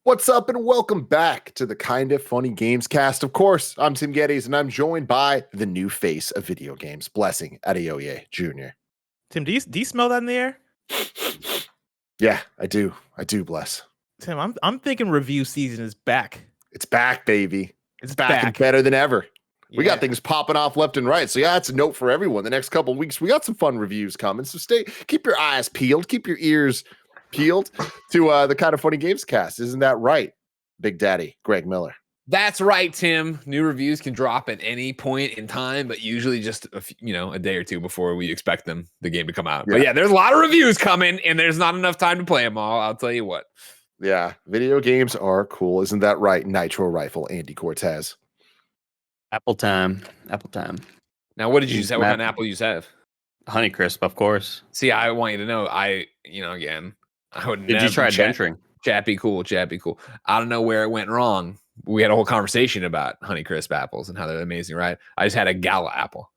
What's up, and welcome back to the Kinda Funny Gamescast. Of course, I'm Tim Geddes, and I'm joined by the new face of video games, Blessing Adeoye Jr. Tim, do you smell that in the air? Yeah, I do. I do, Bless. Tim, I'm thinking review season is back. It's back, baby. It's back and better than ever. We got Yeah. things popping off left and right. So yeah, that's a note for everyone. The next couple of weeks, we got some fun reviews coming. So keep your eyes peeled, keep your ears peeled to the Kinda Funny Gamescast. Isn't that right, Big Daddy Greg Miller? That's right, Tim. New reviews can drop at any point in time, but usually just a day or two before we expect the game to come out. But yeah, there's a lot of reviews coming, and there's not enough time to play them all. I'll tell you what. Yeah, video games are cool. Isn't that right, Nitro Rifle Andy Cortez? Apple time. Now, what did you say? What kind of apple you have? Honeycrisp, of course. See, I want you to know, again, I would never. Did you try adventuring? Chappy cool. I don't know where it went wrong. We had a whole conversation about Honeycrisp apples and how they're amazing, right? I just had a gala apple.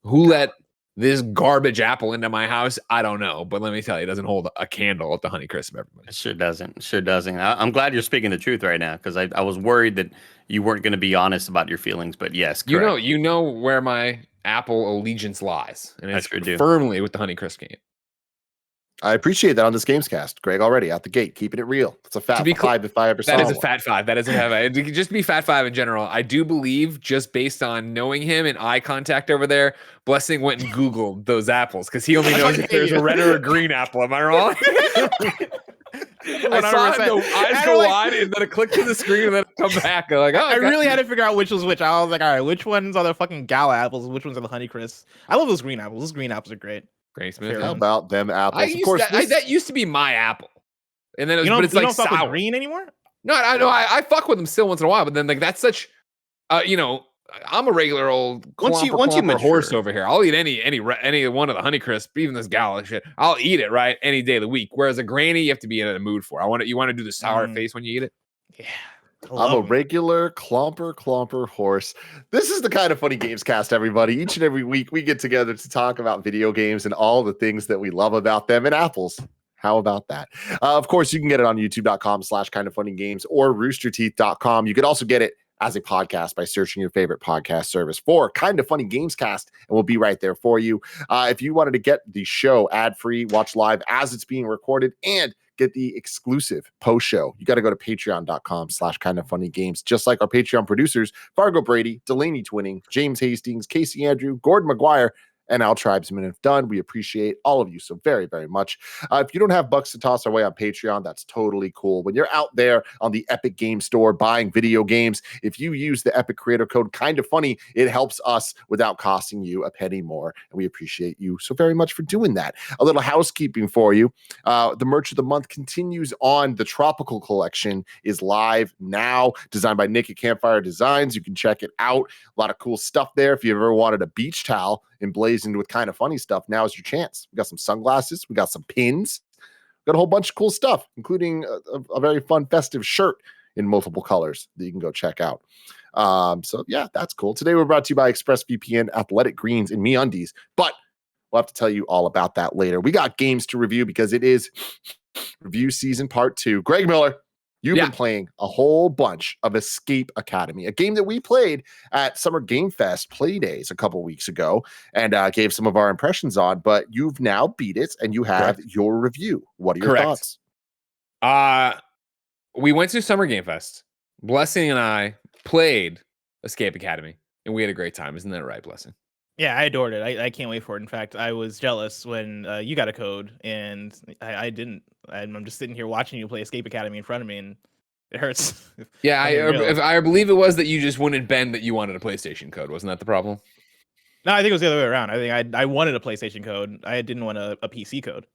Who let this garbage apple into my house? I don't know, but let me tell you, it doesn't hold a candle at the Honeycrisp. Everybody, it sure doesn't. I'm glad you're speaking the truth right now, because I was worried that you weren't going to be honest about your feelings. But yes, correct. You know where my apple allegiance lies, and it's sure firmly with the Honeycrisp game. I appreciate that on this Gamescast, Greg. Already out the gate, keeping it real. It's a fat five if I ever saw one. That is a fat five. That is a fat five. Just to be fat five in general. I do believe, just based on knowing him and eye contact over there, Blessing went and Googled those apples because he only knows if there's a red or a green apple. Am I wrong? I saw the eyes go wide, and then I clicked to the screen, and then I come back. I'm like, I really had to figure out which was which. I was like, all right, which ones are the fucking gala apples? Which ones are the Honeycrisp? I love those green apples. Those green apples are great. Great Smith. How about them apples? Of course, that used to be my apple, and then it was, but it's like sour. Green anymore? No, I know. I fuck with them still once in a while, but then like that's such, I'm a regular old once you horse over here. I'll eat any one of the Honeycrisp, even this gala shit. I'll eat it right any day of the week. Whereas a granny, you have to be in a mood for. You want to do the sour face when you eat it. Yeah. I'm a regular clomper horse. This is the Kinda Funny Gamescast, everybody. Each and every week, we get together to talk about video games and all the things that we love about them, and apples. How about that? Of course, you can get it on youtube.com/kindafunnygames or roosterteeth.com. You could also get it as a podcast by searching your favorite podcast service for Kinda Funny Gamescast, and we'll be right there for you. If you wanted to get the show ad-free, watch live as it's being recorded, and get the exclusive post show, you got to go to patreon.com/kindafunnygames. Just like our Patreon producers, Fargo Brady, Delaney Twinning, James Hastings, Casey Andrew, Gordon McGuire, and Al Tribesman have done. We appreciate all of you so very, very much. If you don't have bucks to toss our way on Patreon, that's totally cool. When you're out there on the Epic Game Store buying video games, if you use the Epic creator code Kinda Funny, it helps us without costing you a penny more. And we appreciate you so very much for doing that. A little housekeeping for you. The merch of the month continues on. The Tropical Collection is live now, designed by Nick at Campfire Designs. You can check it out. A lot of cool stuff there. If you ever wanted a beach towel emblazoned with Kinda Funny stuff, now is your chance. We got some sunglasses, we got some pins, we got a whole bunch of cool stuff, including a very fun festive shirt in multiple colors that you can go check out. So yeah, that's cool. Today we're brought to you by ExpressVPN, Athletic Greens, and MeUndies, but we'll have to tell you all about that later. We got games to review because it is review season part 2. Greg Miller, you've been playing a whole bunch of Escape Academy, a game that we played at Summer Game Fest Play Days a couple weeks ago and gave some of our impressions on, but you've now beat it and you have your review. What are your thoughts? We went to Summer Game Fest. Blessing and I played Escape Academy, and we had a great time. Isn't that right, Blessing? Yeah, I adored it. I can't wait for it. In fact, I was jealous when you got a code and I didn't. I'm just sitting here watching you play Escape Academy in front of me, and it hurts. Yeah, I believe it was that you just wouldn't bend that you wanted a PlayStation code. Wasn't that the problem? No, I think it was the other way around. I think I wanted a PlayStation code. I didn't want a PC code.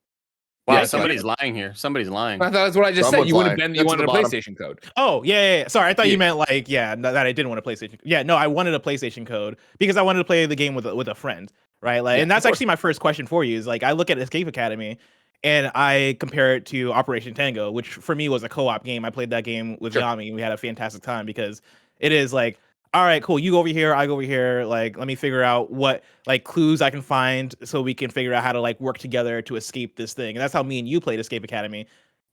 Wow, somebody's lying here. Somebody's lying. I thought that's what I just said. You wouldn't bend that you wanted a PlayStation code. Oh, yeah. Sorry, I thought you meant like, that I didn't want a PlayStation. Yeah, no, I wanted a PlayStation code because I wanted to play the game with a friend, right? Like, and that's actually my first question for you is like, I look at Escape Academy and I compare it to Operation Tango, which for me was a co-op game. I played that game with Yami and we had a fantastic time because it is like, all right, cool. You go over here, I go over here. Like, let me figure out what like clues I can find so we can figure out how to like work together to escape this thing. And that's how me and you played Escape Academy.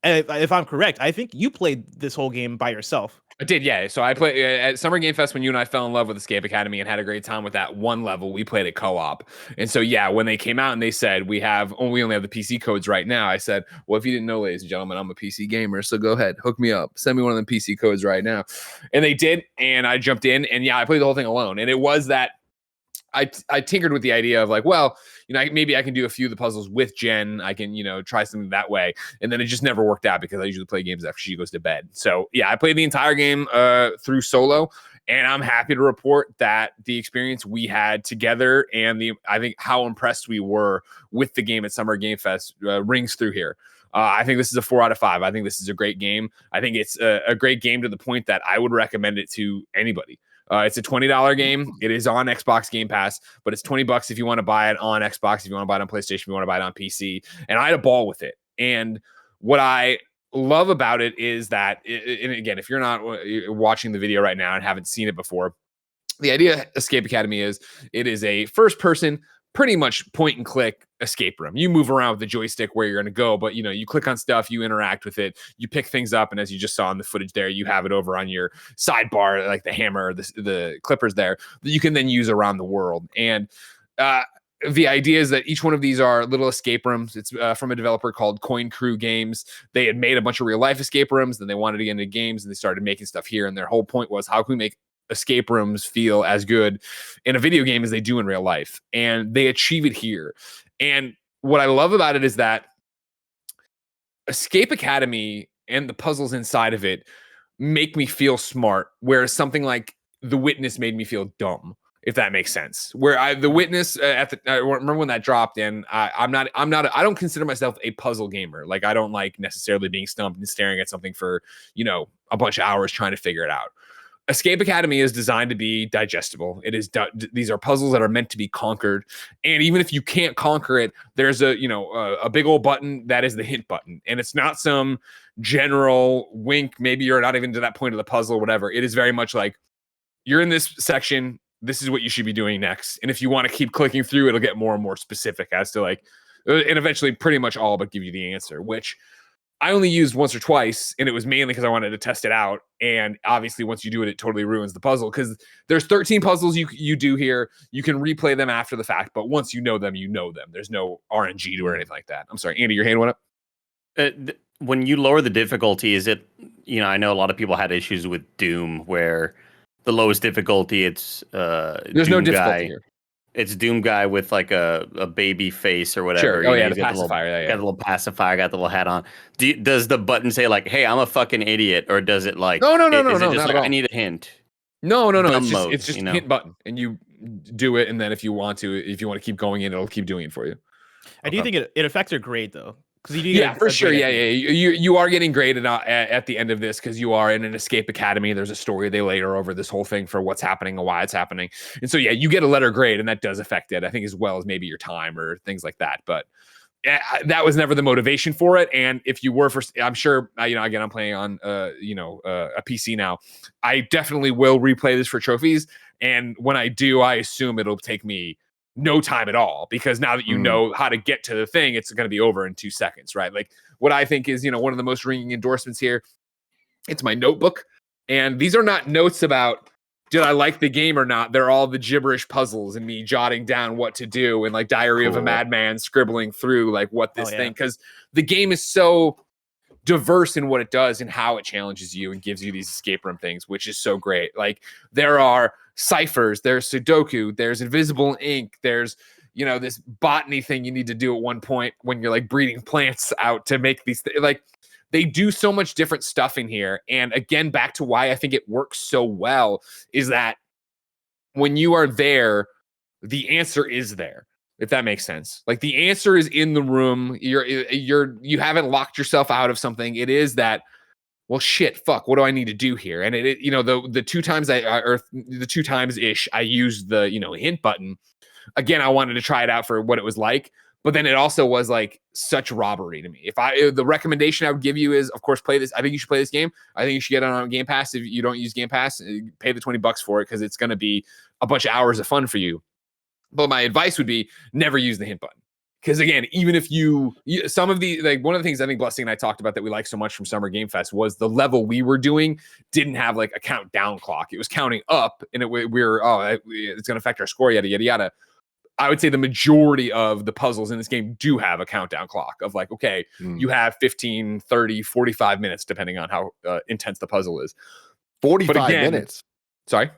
if I'm correct, I think you played this whole game by yourself. I did, yeah. So I played at Summer Game Fest when you and I fell in love with Escape Academy and had a great time with that one level. We played it co-op, and so yeah, when they came out and they said we only have the PC codes right now, I said, well, if you didn't know, ladies and gentlemen, I'm a PC gamer, so go ahead, hook me up, send me one of them PC codes right now, and they did, and I jumped in, and yeah, I played the whole thing alone, and it was that. I tinkered with the idea of like, well, maybe I can do a few of the puzzles with Jen. I can, try something that way. And then it just never worked out because I usually play games after she goes to bed. So yeah, I played the entire game through solo, and I'm happy to report that the experience we had together and I think how impressed we were with the game at Summer Game Fest rings through here. I think this is a 4 out of 5. I think this is a great game. I think it's a great game to the point that I would recommend it to anybody. It's a $20 game. It is on Xbox Game Pass, but it's $20 if you want to buy it on Xbox, if you want to buy it on PlayStation, if you want to buy it on PC. And I had a ball with it. And what I love about it is that, and again, if you're not watching the video right now and haven't seen it before, the idea of Escape Academy is it is a first person, pretty much point and click escape room. You move around with the joystick where you're going to go, but you click on stuff, you interact with it, you pick things up, and as you just saw in the footage there, you have it over on your sidebar, like the hammer, the clippers there that you can then use around the world. And the idea is that each one of these are little escape rooms. It's from a developer called Coin Crew Games. They had made a bunch of real life escape rooms, then they wanted to get into games, and they started making stuff here. And their whole point was, how can we make escape rooms feel as good in a video game as they do in real life? And they achieve it here. And what I love about it is that Escape Academy and the puzzles inside of it make me feel smart, whereas something like The Witness made me feel dumb, if that makes sense. Where The Witness I remember when that dropped, and I don't consider myself a puzzle gamer. Like, I don't like necessarily being stumped and staring at something for a bunch of hours trying to figure it out. Escape Academy is designed to be digestible. It is these are puzzles that are meant to be conquered, and even if you can't conquer it, there's a big old button that is the hint button, and it's not some general wink. Maybe you're not even to that point of the puzzle, or whatever. It is very much like, you're in this section. This is what you should be doing next, and if you want to keep clicking through, it'll get more and more specific as to and eventually pretty much all but give you the answer, which I only used once or twice, and it was mainly because I wanted to test it out. And obviously, once you do it, it totally ruins the puzzle, because there's 13 puzzles you do here. You can replay them after the fact, but once you know them, you know them. There's no RNG to or anything like that. I'm sorry, Andy, your hand went up. When you lower the difficulty, is it, I know a lot of people had issues with Doom, where the lowest difficulty, it's there's Doom no difficulty guy. here. It's Doom guy with like a baby face or whatever. Sure. Oh, yeah, the pacifier. Got the little pacifier, got the little hat on. Does the button say like, "Hey, I'm a fucking idiot," or does it like, No, is it just not like, at all. I need a hint? No. It's It's just a hint button, and you do it, and then if you want to keep going in, it'll keep doing it for you. I do think it effects are great though. For sure. Yeah. You are getting graded at the end of this because you are in an Escape Academy. There's a story they layer over this whole thing for what's happening and why it's happening. And so, yeah, you get a letter grade, and that does affect it, I think, as well as maybe your time or things like that. But that was never the motivation for it. And if you were I'm sure, again, I'm playing on, a PC now. I definitely will replay this for trophies. And when I do, I assume it'll take me no time at all, because now that you know how to get to the thing, it's going to be over in 2 seconds, right? Like, what I think is, one of the most ringing endorsements here, it's my notebook. And these are not notes about, did I like the game or not? They're all the gibberish puzzles and me jotting down what to do, and like Diary of a Madman scribbling through like what this thing, because the game is so diverse in what it does and how it challenges you and gives you these escape room things, which is so great. Like, there are ciphers, there's Sudoku, there's invisible ink, there's this botany thing you need to do at one point when you're like breeding plants out to make these like, they do so much different stuff in here. And again, back to why I think it works so well is that when you are there, the answer is there, if that makes sense. Like, the answer is in the room. You haven't locked yourself out of something. It is that, well, shit, fuck, what do I need to do here? And the 2 times the 2 times ish I used the hint button. Again, I wanted to try it out for what it was like, but then it also was like such robbery to me. The recommendation I would give you is, of course, play this. I think you should play this game. I think you should get it on Game Pass. If you don't use Game Pass, pay the $20 for it, because it's going to be a bunch of hours of fun for you. But my advice would be, never use the hint button, Because again, even if some of the, like, one of the things I think Blessing and I talked about that we like so much from Summer Game Fest was the level we were doing didn't have like a countdown clock. It was counting up, and we were, it's going to affect our score, yada, yada, yada. I would say the majority of the puzzles in this game do have a countdown clock of like, okay, you have 15, 30, 45 minutes, depending on how intense the puzzle is. 45 minutes. Sorry?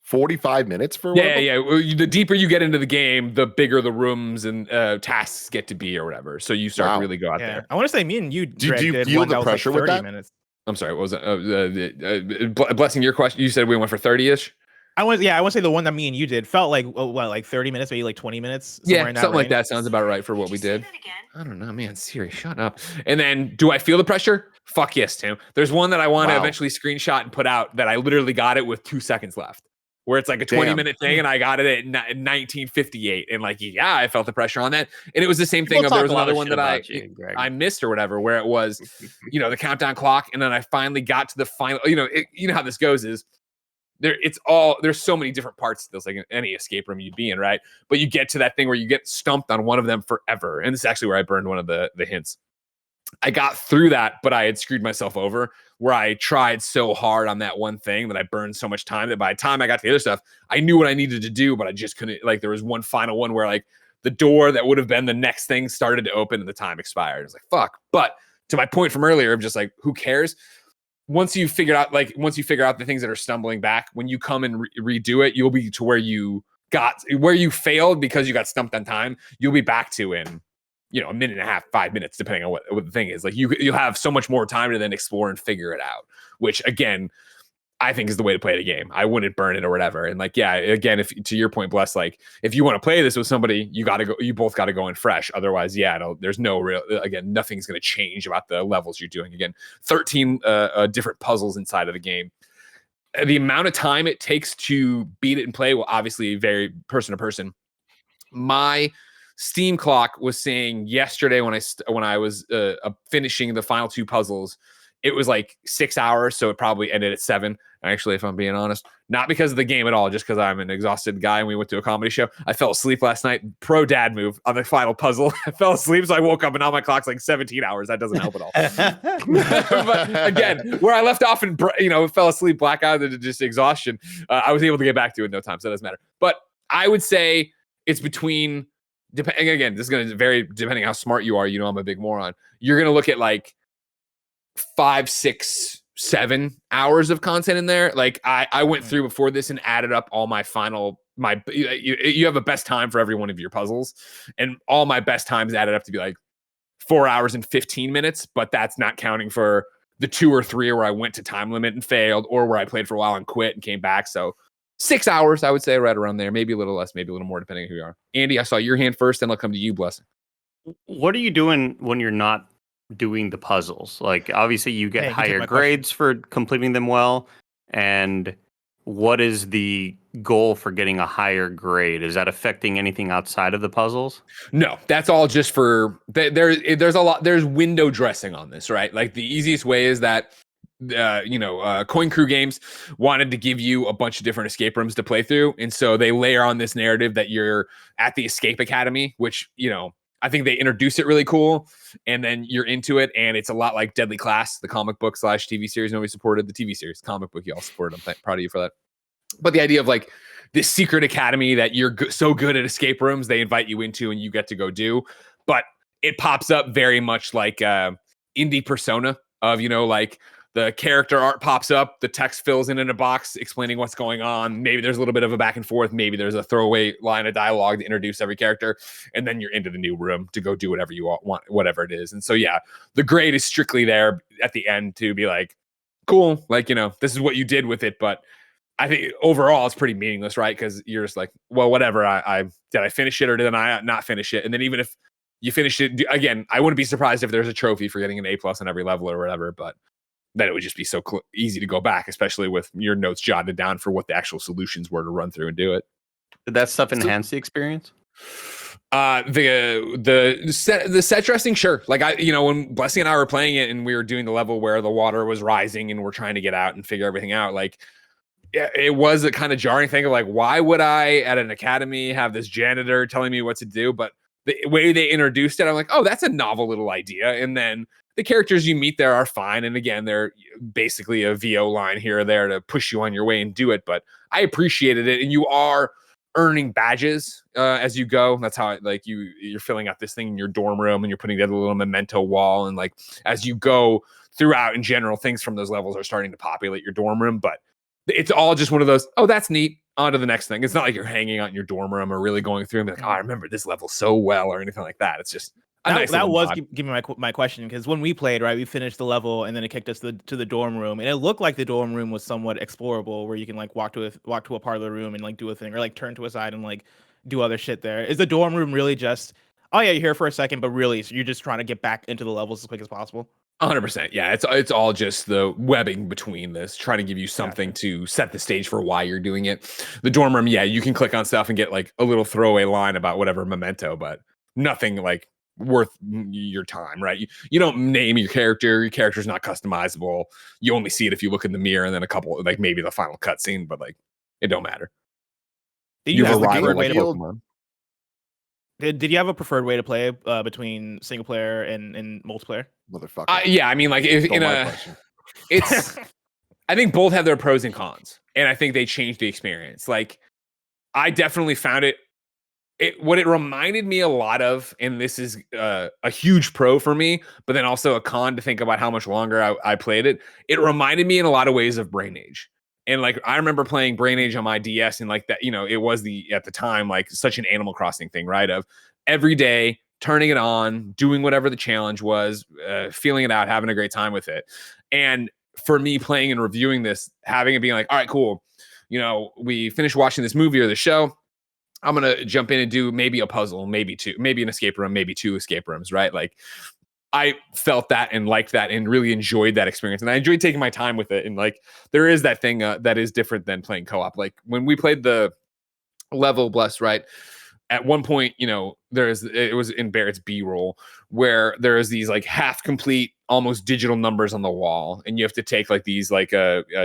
45 minutes for yeah. The deeper you get into the game, the bigger the rooms and tasks get to be or whatever. So you start to really go out there. I want to say me and you, do you feel the pressure with that? Minutes. I'm sorry, what was that? Blessing, your question, you said we went for 30-ish? I want to say the one that me and you did felt like, like 30 minutes, maybe like 20 minutes? Yeah, something like that sounds about right for what we did. I don't know, man. Siri, shut up. And then, do I feel the pressure? Fuck yes, Tim. There's one that I want to eventually screenshot and put out that I literally got it with 2 seconds left. Where it's like a 20-minute thing, and I got it at 1958, and like, yeah, I felt the pressure on that. And it was the same thing. There was another one that I missed or whatever, where it was, the countdown clock, and then I finally got to the final. You know how this goes is there's so many different parts to this, like any escape room you'd be in, right? But you get to that thing where you get stumped on one of them forever, and this is actually where I burned one of the hints. I got through that, but I had screwed myself over where I tried so hard on that one thing that I burned so much time that by the time I got to the other stuff, I knew what I needed to do, but I just couldn't. Like, there was one final one where like the door that would have been the next thing started to open and the time expired. I was like, fuck. But to my point from earlier of just like, who cares? Once you figure out the things that are stumbling back, when you come and redo it, you'll be to where you failed because you got stumped on time. You'll be back to in a minute and a half, 5 minutes, depending on what the thing is. Like you have so much more time to then explore and figure it out, which again, I think is the way to play the game. I wouldn't burn it or whatever. And like, yeah, again, if to your point, Bless, like if you want to play this with somebody, you both got to go in fresh. Otherwise, there's no real, again, nothing's going to change about the levels you're doing. Again, 13 different puzzles inside of the game. The amount of time it takes to beat it and play will obviously vary person to person. My Steam clock was saying yesterday when I was finishing the final 2 puzzles, it was like 6 hours, so it probably ended at 7. Actually, if I'm being honest, not because of the game at all, just because I'm an exhausted guy and we went to a comedy show. I fell asleep last night. Pro dad move on the final puzzle. I fell asleep, so I woke up and now my clock's like 17 hours. That doesn't help at all. But again, where I left off and fell asleep, blackout, just exhaustion, I was able to get back to it in no time, so it doesn't matter. But I would say it's between. Again, this is going to vary depending how smart you are. I'm a big moron. You're going to look at like 5, 6, 7 hours of content in there. Like I went through before this and added up all my you have a best time for every one of your puzzles, and all my best times added up to be like 4 hours and 15 minutes. But that's not counting for the 2 or 3 where I went to time limit and failed, or where I played for a while and quit and came back. So 6 hours, I would say, right around there. Maybe a little less, maybe a little more, depending on who you are. Andy, I saw your hand first, then I'll come to you, Blessing. What are you doing when you're not doing the puzzles? Like, obviously, you get higher grades for completing them well. And what is the goal for getting a higher grade? Is that affecting anything outside of the puzzles? No, that's all just for... There's window dressing on this, right? Like, the easiest way is that Coin Crew Games wanted to give you a bunch of different escape rooms to play through, and so they layer on this narrative that you're at the Escape Academy, which I think they introduce it really cool, and then you're into it, and it's a lot like Deadly Class, the comic book / TV series. Nobody supported the TV series, comic book you all supported. I'm proud of you for that. But the idea of like this secret academy that you're so good at escape rooms, they invite you into and you get to go do, but it pops up very much like indie Persona of like. The character art pops up, the text fills in a box explaining what's going on. Maybe there's a little bit of a back and forth. Maybe there's a throwaway line of dialogue to introduce every character. And then you're into the new room to go do whatever you want, whatever it is. And so, yeah, the grade is strictly there at the end to be like, cool, like, this is what you did with it. But I think overall it's pretty meaningless, right? Because you're just like, well, whatever. Did I finish it or did I not finish it? And then even if you finish it, again, I wouldn't be surprised if there's a trophy for getting an A+ on every level or whatever. But then it would just be so easy to go back, especially with your notes jotted down for what the actual solutions were to run through and do it. Did that stuff enhance the experience? The set dressing, sure. Like when Blessing and I were playing it and we were doing the level where the water was rising and we're trying to get out and figure everything out, like it was a kind of jarring thing of like, why would I at an academy have this janitor telling me what to do? But the way they introduced it, I'm like, oh, that's a novel little idea. And then the characters you meet there are fine. And again, they're basically a VO line here or there to push you on your way and do it. But I appreciated it. And you are earning badges as you go. That's how like you're filling out this thing in your dorm room and you're putting together a little memento wall. And like as you go throughout in general, things from those levels are starting to populate your dorm room. But it's all just one of those, oh, that's neat. On to the next thing. It's not like you're hanging out in your dorm room or really going through and be like, oh, I remember this level so well or anything like that. It's just that was giving my question, because when we played, right, we finished the level and then it kicked us to the dorm room, and it looked like the dorm room was somewhat explorable, where you can like walk to a part of the room and like do a thing, or like turn to a side and like do other shit there. Is the dorm room really just, oh yeah, you're here for a second, but really you're just trying to get back into the levels as quick as possible? 100%. Yeah, it's all just the webbing between this, trying to give you something to set the stage for why you're doing it. The dorm room, yeah, you can click on stuff and get like a little throwaway line about whatever memento, but nothing like worth your time, right? You don't name your character. Your character's not customizable. You only see it if you look in the mirror and then a couple, like maybe the final cutscene, but like it don't matter. Did you have a preferred way to Pokemon? Did you have a preferred way to play between single player and multiplayer? Motherfucker. Yeah, I mean, like if in a, it's, I think both have their pros and cons, and I think they changed the experience. Like, I definitely found it. What it reminded me a lot of, and this is a huge pro for me, but then also a con to think about how much longer I played it. It reminded me in a lot of ways of Brain Age. And like, I remember playing Brain Age on my DS, and like that, you know, it was at the time, like such an Animal Crossing thing, right? Of every day, turning it on, doing whatever the challenge was, feeling it out, having a great time with it. And for me playing and reviewing this, having it being like, all right, cool. You know, we finished watching this movie or the show. I'm going to jump in and do maybe a puzzle, maybe two, maybe an escape room, maybe 2 escape rooms, right? Like, I felt that and liked that and really enjoyed that experience. And I enjoyed taking my time with it. And like, there is that thing that is different than playing co-op. Like when we played the level Bless, right? At one point, you know, it was in Barrett's B-roll where there is these like half complete, almost digital numbers on the wall. And you have to take like these like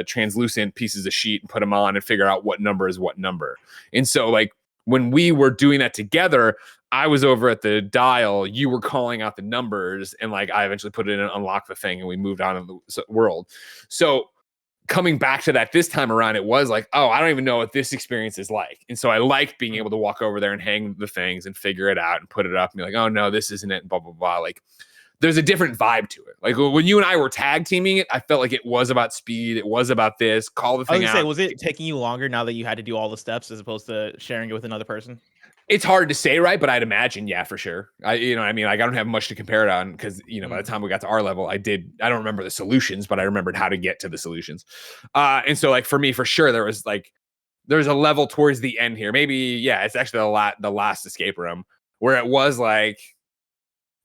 translucent pieces of sheet and put them on and figure out what number is what number. And so like, when we were doing that together, I was over at the dial, you were calling out the numbers, and like I eventually put it in and unlocked the thing, and we moved on in the world. So coming back to that this time around, it was like, oh, I don't even know what this experience is like. And so I liked being able to walk over there and hang the things and figure it out and put it up and be like, oh no, this isn't it, and blah, blah, blah. Like there's a different vibe to it. Like when you and I were tag teaming it, I felt like it was about speed. It was about this. Call the thing out. Was it taking you longer now that you had to do all the steps as opposed to sharing it with another person? It's hard to say, right? But I'd imagine, yeah, for sure. You know what I mean? Like I don't have much to compare it on because, you know, by the time we got to our level, I don't remember the solutions, but I remembered how to get to the solutions. And so like for me, for sure, there's a level towards the end here. Maybe, yeah, it's actually the last escape room where it was like,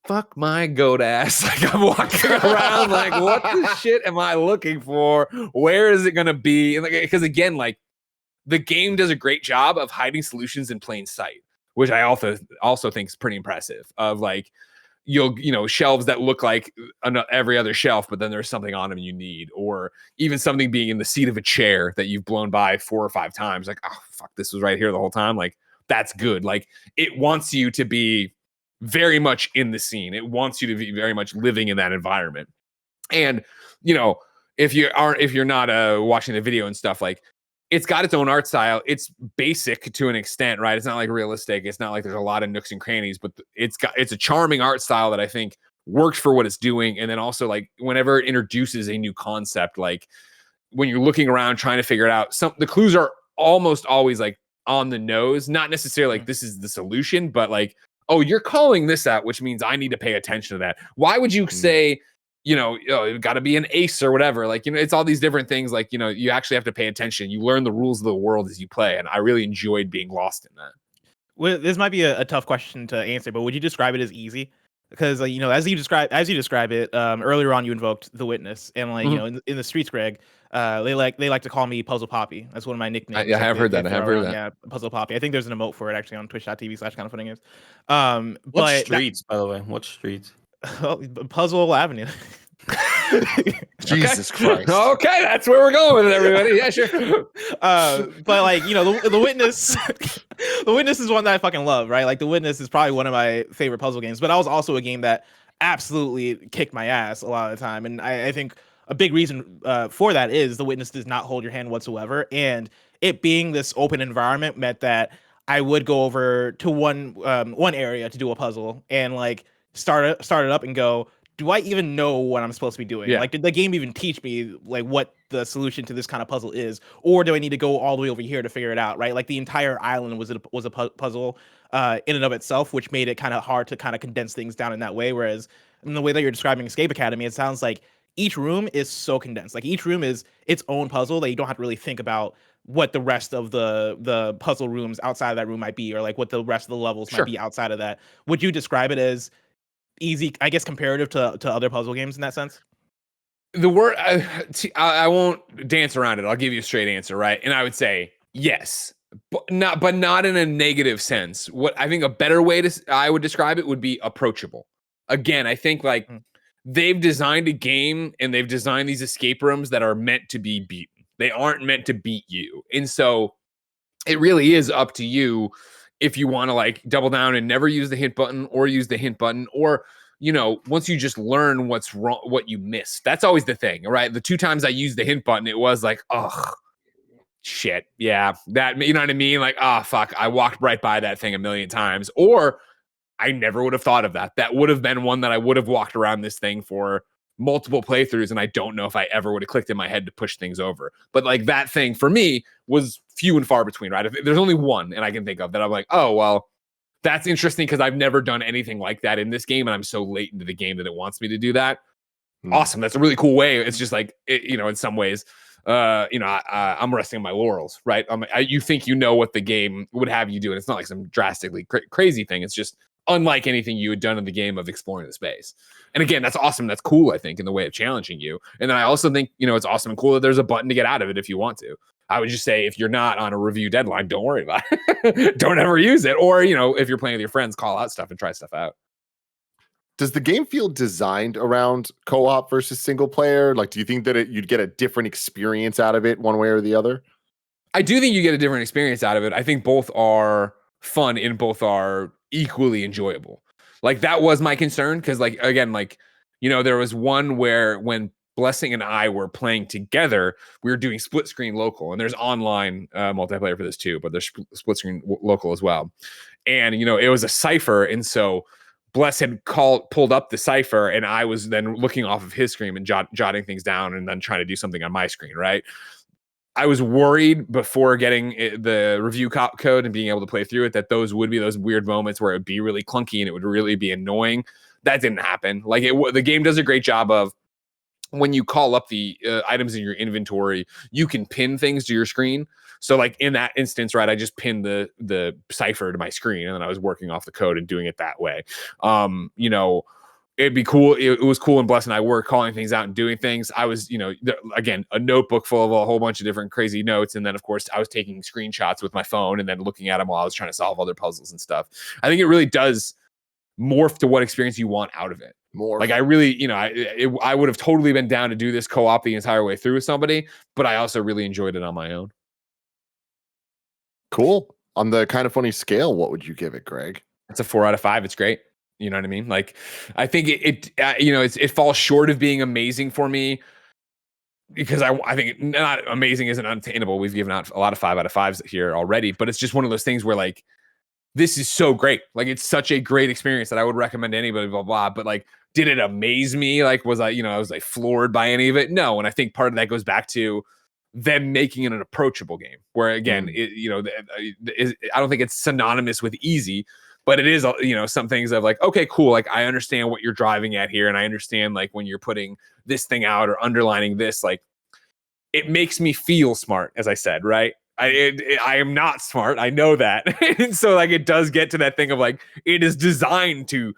fuck my goat ass. Like I'm walking around like, what the shit am I looking for? Where is it going to be? And like, because again, like the game does a great job of hiding solutions in plain sight, which I also think is pretty impressive. Of like, shelves that look like every other shelf, but then there's something on them you need, or even something being in the seat of a chair that you've blown by 4 or 5 times. Like, oh fuck, this was right here the whole time. Like that's good. Like it wants you to be very much in the scene. It wants you to be very much living in that environment. And, you know, if you're not watching the video and stuff, like it's got its own art style. It's basic to an extent, right? It's not like realistic. It's not like there's a lot of nooks and crannies, but it's a charming art style that I think works for what it's doing. And then also like whenever it introduces a new concept, like when you're looking around trying to figure it out, the clues are almost always like on the nose, not necessarily like this is the solution, but like, oh, you're calling this out, which means I need to pay attention to that. Why would you say, you've got to be an ace or whatever? Like, it's all these different things. Like, you actually have to pay attention. You learn the rules of the world as you play. And I really enjoyed being lost in that. Well, this might be a tough question to answer, but would you describe it as easy? Because, as you describe it, earlier on, you invoked the witness, and in the streets, Greg, they like to call me Puzzle Poppy. That's one of my nicknames. I have heard that. Yeah, Puzzle Poppy. I think there's an emote for it actually on twitch.tv/KindaFunny games. What streets, by the way? What streets? Puzzle Avenue. Jesus Christ. Okay, that's where we're going with it, everybody. Yeah, sure. But like, you know, the Witness, the Witness is one that I fucking love, right? Like, the Witness is probably one of my favorite puzzle games. But that was also a game that absolutely kicked my ass a lot of the time, and I think a big reason for that is the Witness does not hold your hand whatsoever, and it being this open environment meant that I would go over to one area to do a puzzle and like start it up and go, do I even know what I'm supposed to be doing? Yeah. Like, did the game even teach me like what the solution to this kind of puzzle is, or do I need to go all the way over here to figure it out? Right, like the entire island was a puzzle in and of itself, which made it kind of hard to kind of condense things down in that way. Whereas in the way that you're describing Escape Academy, it sounds like each room is so condensed. Like each room is its own puzzle that you don't have to really think about what the rest of the puzzle rooms outside of that room might be, or like what the rest of the levels might be outside of that. Would you describe it as easy, I guess, comparative to other puzzle games in that sense? The word I won't dance around it. I'll give you a straight answer, right? And I would say yes, but not in a negative sense. What I think a better way I would describe it would be approachable. Again, I think like they've designed a game and they've designed these escape rooms that are meant to be beaten. They aren't meant to beat you. And so it really is up to you if you want to like double down and never use the hint button or use the hint button, or, you know, once you just learn what's wrong, what you missed. That's always the thing, right? The 2 times I used the hint button, it was like, oh, shit. Yeah. That, you know what I mean? Like, oh, fuck. I walked right by that thing a million times. Or I never would have thought of that. That would have been one that I would have walked around this thing for multiple playthroughs, and I don't know if I ever would have clicked in my head to push things over. But like that thing for me was few and far between, right? If there's only one and I can think of that I'm like, oh, well, that's interesting because I've never done anything like that in this game, and I'm so late into the game that it wants me to do that. Awesome. That's a really cool way. It's just like, you know, in some ways, you know, I'm resting on my laurels, right? You think you know what the game would have you do, and it's not like some drastically crazy thing. It's just unlike anything you had done in the game of exploring the space. And again, that's awesome. That's cool, I think, in the way of challenging you. And then I also think, you know, it's awesome and cool that there's a button to get out of it if you want to. I would just say, if you're not on a review deadline, don't worry about it. Don't ever use it. Or, you know, if you're playing with your friends, call out stuff and try stuff out. Does the game feel designed around co-op versus single player? Like, do you think that you'd get a different experience out of it one way or the other? I do think you get a different experience out of it. I think both are fun and both are equally enjoyable. Like, that was my concern because, like, again, like, you know, there was one where when Blessing and I were playing together, we were doing split screen local, and there's online multiplayer for this too, but there's split screen local as well. And, you know, it was a cipher. And so Bless had pulled up the cipher, and I was then looking off of his screen and jotting things down and then trying to do something on my screen, right? I was worried before getting the review code and being able to play through it that those would be those weird moments where it would be really clunky and it would really be annoying. That didn't happen. Like, the game does a great job of, when you call up the items in your inventory, you can pin things to your screen. So like in that instance, right, I just pinned the cipher to my screen, and then I was working off the code and doing it that way. You know, it'd be cool. It was cool. And Bless and I were calling things out and doing things. I was, you know, again, a notebook full of a whole bunch of different crazy notes. And then, of course, I was taking screenshots with my phone and then looking at them while I was trying to solve other puzzles and stuff. I think it really does morph to what experience you want out of it. More like, I really, you know, I would have totally been down to do this co-op the entire way through with somebody, but I also really enjoyed it on my own. Cool. On the KindaFunny scale, what would you give it, Greg? It's a 4 out of 5. It's great. You know what I mean? Like, I think you know, it falls short of being amazing for me because I think not amazing isn't unattainable. We've given out a lot of 5 out of 5s here already, but it's just one of those things where, like, this is so great. Like, it's such a great experience that I would recommend to anybody, blah, blah. But like, did it amaze me? Like, was I, you know, I was like floored by any of it? No. And I think part of that goes back to them making it an approachable game where, again, you know, I don't think it's synonymous with easy, but it is, you know, some things of like, okay, cool. Like, I understand what you're driving at here. And I understand, like, when you're putting this thing out or underlining this, like, it makes me feel smart, as I said, right? I am not smart. I know that. And so, like, it does get to that thing of like, it is designed to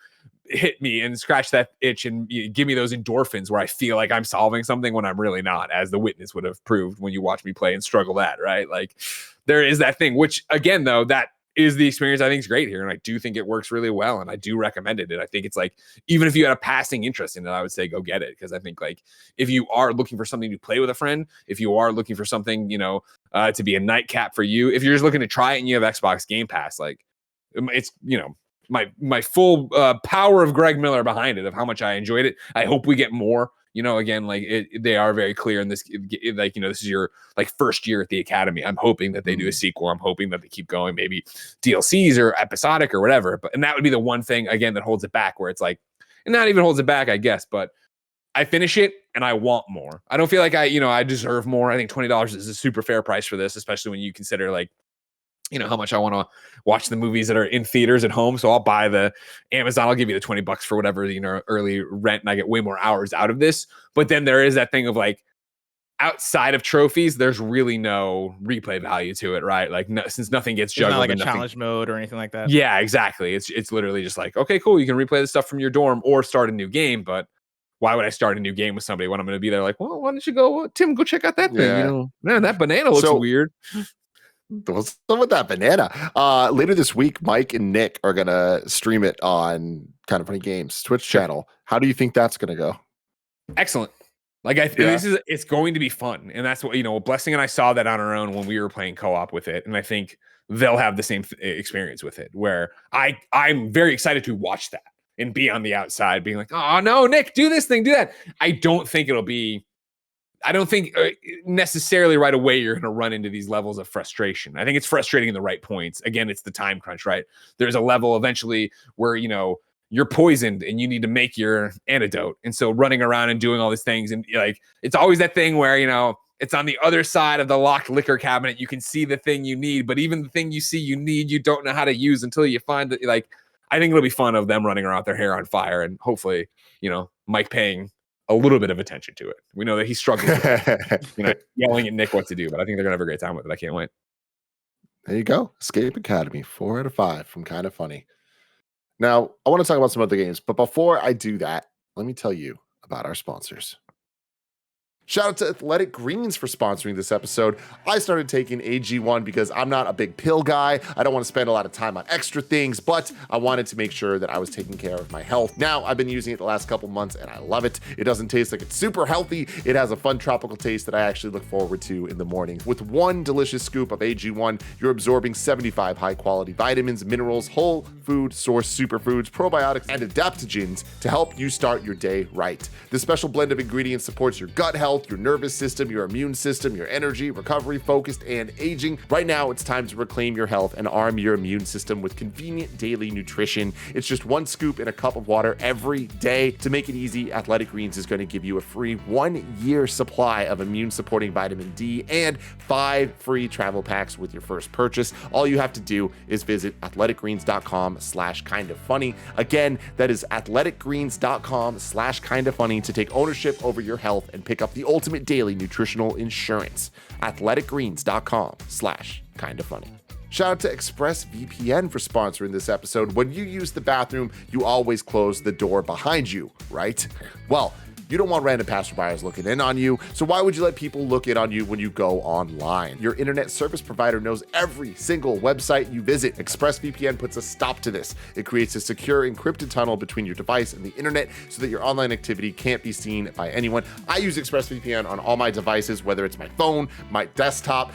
hit me and scratch that itch and give me those endorphins where I feel like I'm solving something when I'm really not, as the Witness would have proved when you watch me play and struggle that, right? Like, there is that thing, which, again, though, that is the experience I think is great here. And I do think it works really well. And I do recommend it. And I think it's like, even if you had a passing interest in it, I would say go get it. Because I think like if you are looking for something to play with a friend, if you are looking for something, to be a nightcap for you, if you're just looking to try it and you have Xbox Game Pass, like it's, my full power of Greg Miller behind it, of how much I enjoyed it. I hope we get more. Again, like they are very clear in this, like, this is your like first year at the Academy. I'm hoping that they do a sequel. I'm hoping that they keep going, maybe DLCs or episodic or whatever. And that would be the one thing, again, that holds it back, where it's like, and not even holds it back, I guess, but I finish it and I want more. I don't feel like I deserve more. I think $20 is a super fair price for this, especially when you consider like, how much I want to watch the movies that are in theaters at home. So I'll buy the Amazon. I'll give you the $20 for whatever, early rent. And I get way more hours out of this. But then there is that thing of like, outside of trophies, there's really no replay value to it, right? Like since nothing gets juggled. It's not like a challenge mode or anything like that. Yeah, exactly. It's literally just like, okay, cool. You can replay the stuff from your dorm or start a new game. But why would I start a new game with somebody when I'm going to be there? Like, well, why don't you go, Tim, go check out that thing? Man, that banana looks weird. What's up with that banana? Later this week, Mike and Nick are gonna stream it on Kind of Funny Games Twitch channel. How do you think that's gonna go? Excellent. Like it's going to be fun, and that's what Blessing and I saw that on our own when we were playing co-op with it, and I think they'll have the same experience with it. Where I'm very excited to watch that and be on the outside, being like, oh no, Nick, do this thing, do that. I don't think necessarily right away you're going to run into these levels of frustration. I think it's frustrating in the right points. Again, it's the time crunch, right? There's a level eventually where, you're poisoned and you need to make your antidote. And so running around and doing all these things, and like, it's always that thing where, it's on the other side of the locked liquor cabinet. You can see the thing you need, but even the thing you see you need, you don't know how to use until you find that. Like, I think it'll be fun of them running around with their hair on fire, and hopefully, Mike paying a little bit of attention to it. We know that he's struggling with yelling at Nick what to do, but I think they're gonna have a great time with it. I can't wait. There you go. Escape Academy, 4 out of 5 from Kind of Funny. Now, I want to talk about some other games, but before I do that, let me tell you about our sponsors. Shout out to Athletic Greens for sponsoring this episode. I started taking AG1 because I'm not a big pill guy. I don't want to spend a lot of time on extra things, but I wanted to make sure that I was taking care of my health. Now, I've been using it the last couple months and I love it. It doesn't taste like it's super healthy. It has a fun tropical taste that I actually look forward to in the morning. With one delicious scoop of AG1, you're absorbing 75 high-quality vitamins, minerals, whole food source superfoods, probiotics, and adaptogens to help you start your day right. This special blend of ingredients supports your gut health, your nervous system, your immune system, your energy, recovery, focused, and aging. Right now, it's time to reclaim your health and arm your immune system with convenient daily nutrition. It's just one scoop in a cup of water every day. To make it easy, Athletic Greens is going to give you a free 1-year supply of immune-supporting vitamin D and 5 free travel packs with your first purchase. All you have to do is visit athleticgreens.com/kindoffunny. Again, that is athleticgreens.com/kindoffunny to take ownership over your health and pick up the ultimate daily nutritional insurance. athleticgreens.com/kindoffunny. Shout out to ExpressVPN for sponsoring this episode. When you use the bathroom, you always close the door behind you, right? Well, you don't want random passerbyers looking in on you, so why would you let people look in on you when you go online? Your internet service provider knows every single website you visit. ExpressVPN puts a stop to this. It creates a secure encrypted tunnel between your device and the internet so that your online activity can't be seen by anyone. I use ExpressVPN on all my devices, whether it's my phone, my desktop,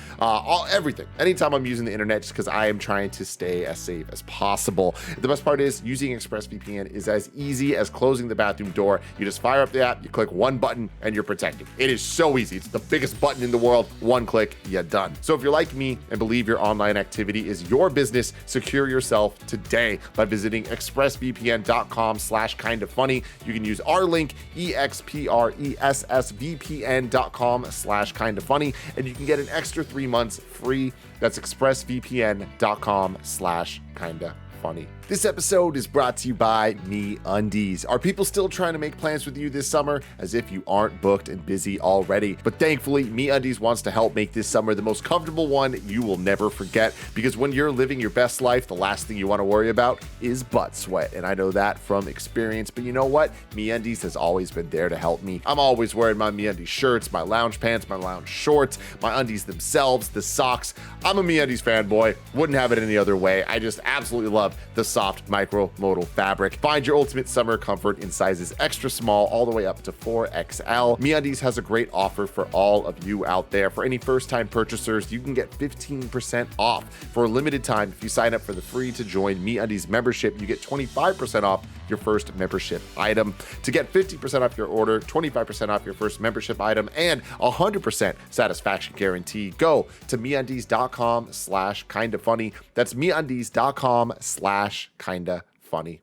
everything. Anytime I'm using the internet, just because I am trying to stay as safe as possible. The best part is using ExpressVPN is as easy as closing the bathroom door. You just fire up the app, you click one button, and you're protected. It is so easy. It's the biggest button in the world. One click, you're done. So if you're like me and believe your online activity is your business, secure yourself today by visiting expressvpn.com/kindoffunny. You can use our link, expressvpn.com/kindoffunny, and you can get an extra 3 months free. That's expressvpn.com/kindoffunny. Funny. This episode is brought to you by MeUndies. Are people still trying to make plans with you this summer? As if you aren't booked and busy already. But thankfully, MeUndies wants to help make this summer the most comfortable one you will never forget. Because when you're living your best life, the last thing you want to worry about is butt sweat. And I know that from experience. But you know what? MeUndies has always been there to help me. I'm always wearing my MeUndies shirts, my lounge pants, my lounge shorts, my undies themselves, the socks. I'm a MeUndies fanboy. Wouldn't have it any other way. I just absolutely love the soft micro-modal fabric. Find your ultimate summer comfort in sizes extra small all the way up to 4XL. MeUndies has a great offer for all of you out there. For any first-time purchasers, you can get 15% off for a limited time. If you sign up for the free to join MeUndies membership, you get 25% off your first membership item. To get 50% off your order, 25% off your first membership item, and 100% satisfaction guarantee, go to MeUndies.com/kindafunny. That's MeUndies.com/kindafunny.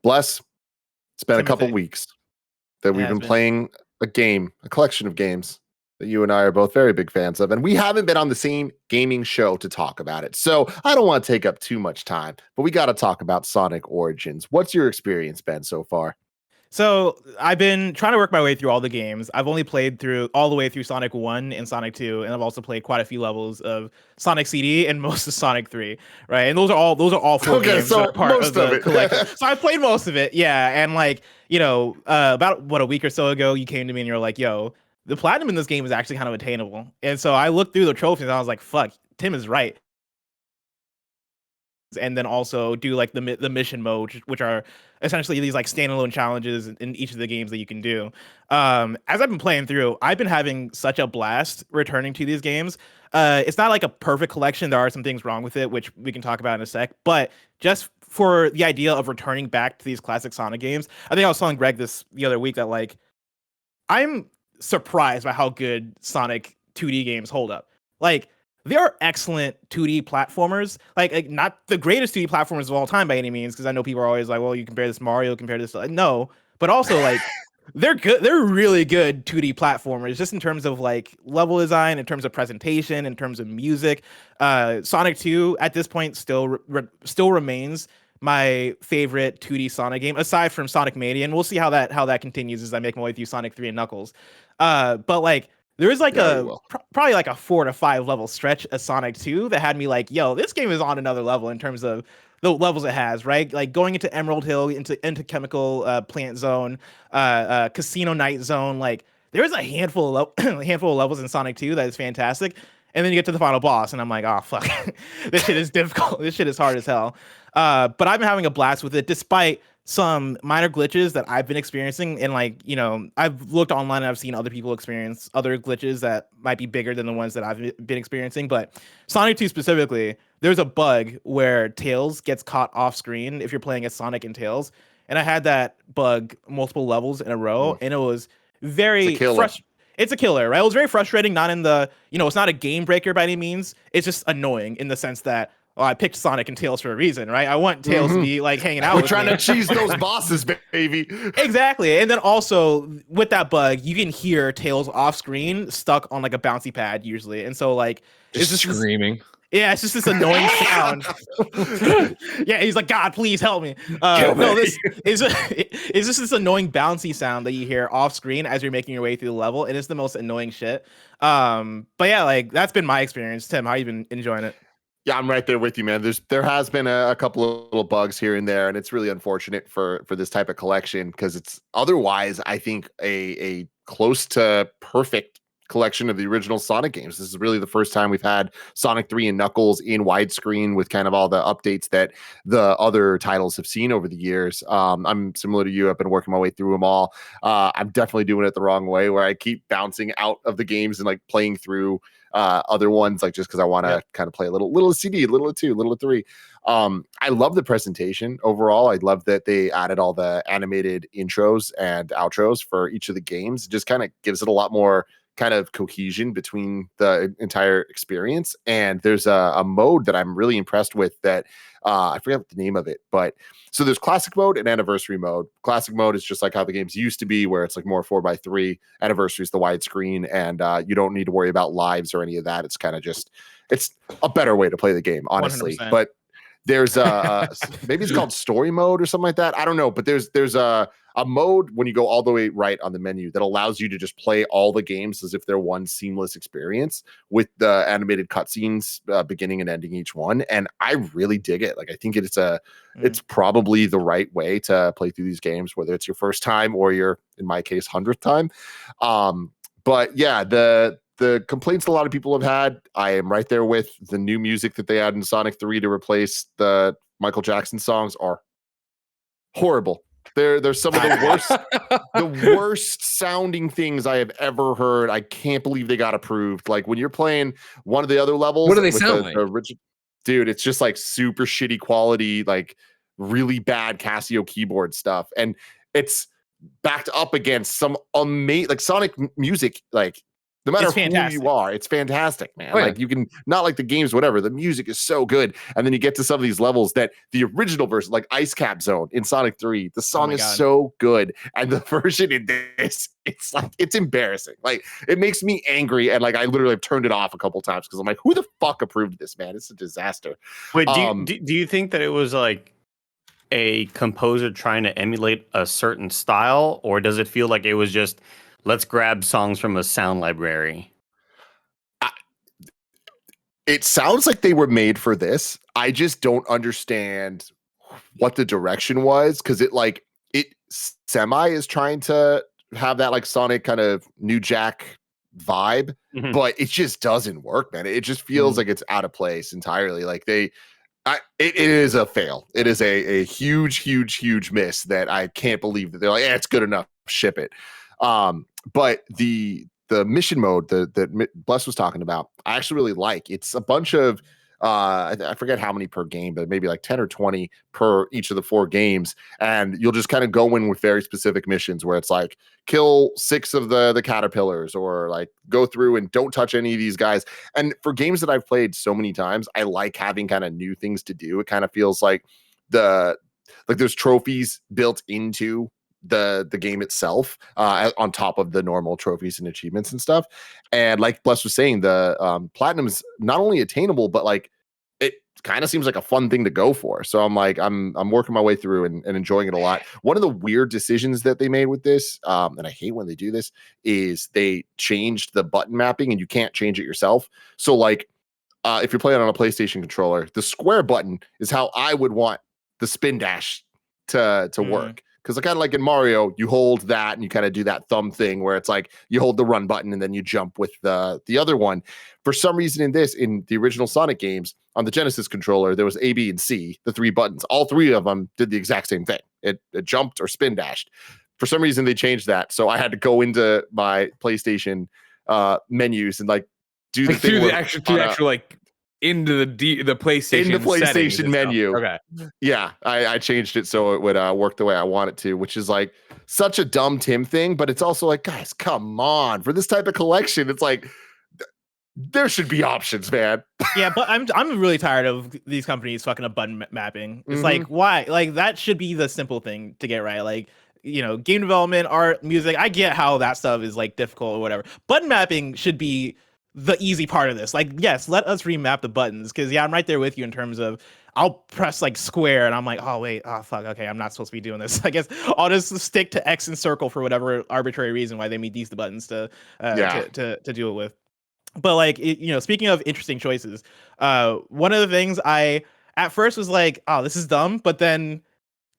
Bless, it's been a couple weeks that we've been playing a collection of games that you and I are both very big fans of, and we haven't been on the same gaming show to talk about it. So I don't want to take up too much time, but we got to talk about Sonic Origins. What's your experience been so far? So I've been trying to work my way through all the games. I've only played through all the way through Sonic 1 and Sonic 2, and I've also played quite a few levels of Sonic CD and most of Sonic 3, right? And those are all four games that are part of the collection. So I played most of it, yeah. And about a week or so ago, you came to me and you're like, yo, the platinum in this game is actually kind of attainable. And so I looked through the trophies and I was like, fuck, Tim is right. And then also do like the mission mode, which are essentially these like standalone challenges in each of the games that you can do. As I've been playing through, I've been having such a blast returning to these games. It's not like a perfect collection. There are some things wrong with it, which we can talk about in a sec. But just for the idea of returning back to these classic Sonic games, I think I was telling Greg this the other week that like I'm surprised by how good Sonic 2D games hold up. Like, they are excellent 2D platformers, like not the greatest 2D platformers of all time by any means, because I know people are always like, well, you compare this to Mario, compare this to no, but also like they're good, they're really good 2D platformers, just in terms of like level design, in terms of presentation, in terms of music. Sonic 2 at this point still remains my favorite 2D Sonic game, aside from Sonic Mania, and we'll see how that continues as I make my way through Sonic 3 and Knuckles. But like there is like probably like a 4 to 5 level stretch of Sonic 2 that had me like, yo, this game is on another level in terms of the levels it has, right? Like going into Emerald Hill, into Chemical Plant Zone, Casino Night Zone. Like there's a handful of levels in Sonic 2 that is fantastic. And then you get to the final boss, and I'm like, oh fuck, this shit is difficult. This shit is hard as hell. But I've been having a blast with it, despite some minor glitches that I've been experiencing. And like, you know, I've looked online and I've seen other people experience other glitches that might be bigger than the ones that I've been experiencing. But Sonic 2 specifically, there's a bug where Tails gets caught off screen if you're playing as Sonic and Tails. And I had that bug multiple levels in a row, and it was very frustrating. It's a killer, right? It was very frustrating, not in the, you know, it's not a game breaker by any means. It's just annoying in the sense that, well, I picked Sonic and Tails for a reason, right? I want Tails to be like hanging out with me. We're trying to cheese those bosses, baby. Exactly. And then also with that bug, you can hear Tails off screen stuck on like a bouncy pad usually. And so like just screaming. It's just this annoying sound. Yeah, he's like, God, please help me. No, this is just this annoying bouncy sound that you hear off screen as you're making your way through the level, and it's the most annoying shit. But yeah, like that's been my experience. Tim, how you been enjoying it? Yeah, I'm right there with you, man. There has been a couple of little bugs here and there, and it's really unfortunate for this type of collection, because it's otherwise, I think, a close to perfect collection of the original Sonic games. This is really the first time we've had Sonic 3 and Knuckles in widescreen with kind of all the updates that the other titles have seen over the years. I'm similar to you. I've been working my way through them all. I'm definitely doing it the wrong way, where I keep bouncing out of the games and like playing through other ones, like just because I want to kind of play a little CD, a little of 2, a little of 3. I love the presentation overall. I love that they added all the animated intros and outros for each of the games. It just kind of gives it a lot more kind of cohesion between the entire experience. And there's a mode that I'm really impressed with that I forget the name of it, but so there's classic mode and anniversary mode. Classic mode is just like how the games used to be, where it's like more 4x3. Anniversary is the widescreen, and you don't need to worry about lives or any of that. It's kind of just, it's a better way to play the game, honestly. 100%. But There's maybe it's called story mode or something like that. I don't know, but there's a mode when you go all the way right on the menu that allows you to just play all the games as if they're one seamless experience with the animated cutscenes beginning and ending each one. And I really dig it. Like I think it's probably the right way to play through these games, whether it's your first time or your, in my case, 100th time. But yeah, the complaints a lot of people have had, I am right there with. The new music that they add in Sonic 3 to replace the Michael Jackson songs are horrible. They're some of the worst sounding things I have ever heard. I can't believe they got approved. Like when you're playing one of the other levels, what do they sound like? Dude, it's just like super shitty quality, like really bad Casio keyboard stuff, and it's backed up against some amazing like Sonic music. Like no matter who you are, it's fantastic, man. Oh, yeah. Like you can not like the games, whatever. The music is so good, and then you get to some of these levels that the original version, like Ice Cap Zone in Sonic 3, the song is so good, and the version in this, it's like it's embarrassing. Like it makes me angry, and like I literally have turned it off a couple times because I'm like, who the fuck approved this, man? It's a disaster. Wait, do you think that it was like a composer trying to emulate a certain style, or does it feel like it was just let's grab songs from a sound library? It sounds like they were made for this. I just don't understand what the direction was, because it semi is trying to have that like Sonic kind of New Jack vibe, but it just doesn't work, man. It just feels like it's out of place entirely. Like it is a fail. It is a huge miss that I can't believe that they're like, it's good enough, ship it. But the mission mode that Bless was talking about, I actually really like. It's a bunch of I forget how many per game, but maybe like 10 or 20 per each of the 4 games, and you'll just kind of go in with very specific missions where it's like kill 6 of the caterpillars, or like go through and don't touch any of these guys. And for games that I've played so many times, I like having kind of new things to do. It kind of feels like there's trophies built into the game itself on top of the normal trophies and achievements and stuff. And like Bless was saying, the platinum's not only attainable, but like it kind of seems like a fun thing to go for. So I'm like, I'm working my way through and enjoying it a lot. One of the weird decisions that they made with this, and I hate when they do this, is they changed the button mapping and you can't change it yourself. So like if you're playing on a PlayStation controller, the square button is how I would want the spin dash to work. Because I kind of like in Mario, you hold that and you kind of do that thumb thing where it's like you hold the run button and then you jump with the other one. For some reason in the original Sonic games on the Genesis controller, there was A, B, and C, the 3 buttons. All 3 of them did the exact same thing. It jumped or spin dashed. For some reason, they changed that. So I had to go into my PlayStation menus and like do the thing through the actual like into the PlayStation menu. Okay. Yeah, I changed it so it would work the way I want it to, which is like such a dumb Tim thing, but it's also like, guys, come on, for this type of collection, it's like there should be options, man. Yeah, but I'm really tired of these companies fucking up button mapping. It's like, why? Like that should be the simple thing to get right. Like, you know, game development, art, music, I get how that stuff is like difficult or whatever. Button mapping should be the easy part of this. Like, yes, let us remap the buttons, because I'm right there with you in terms of I'll press like square and I'm like, oh wait, oh fuck, okay, I'm not supposed to be doing this. I guess I'll just stick to X and circle for whatever arbitrary reason why they made these the buttons to do it with. But like, speaking of interesting choices, one of the things I at first was like, oh, this is dumb, but then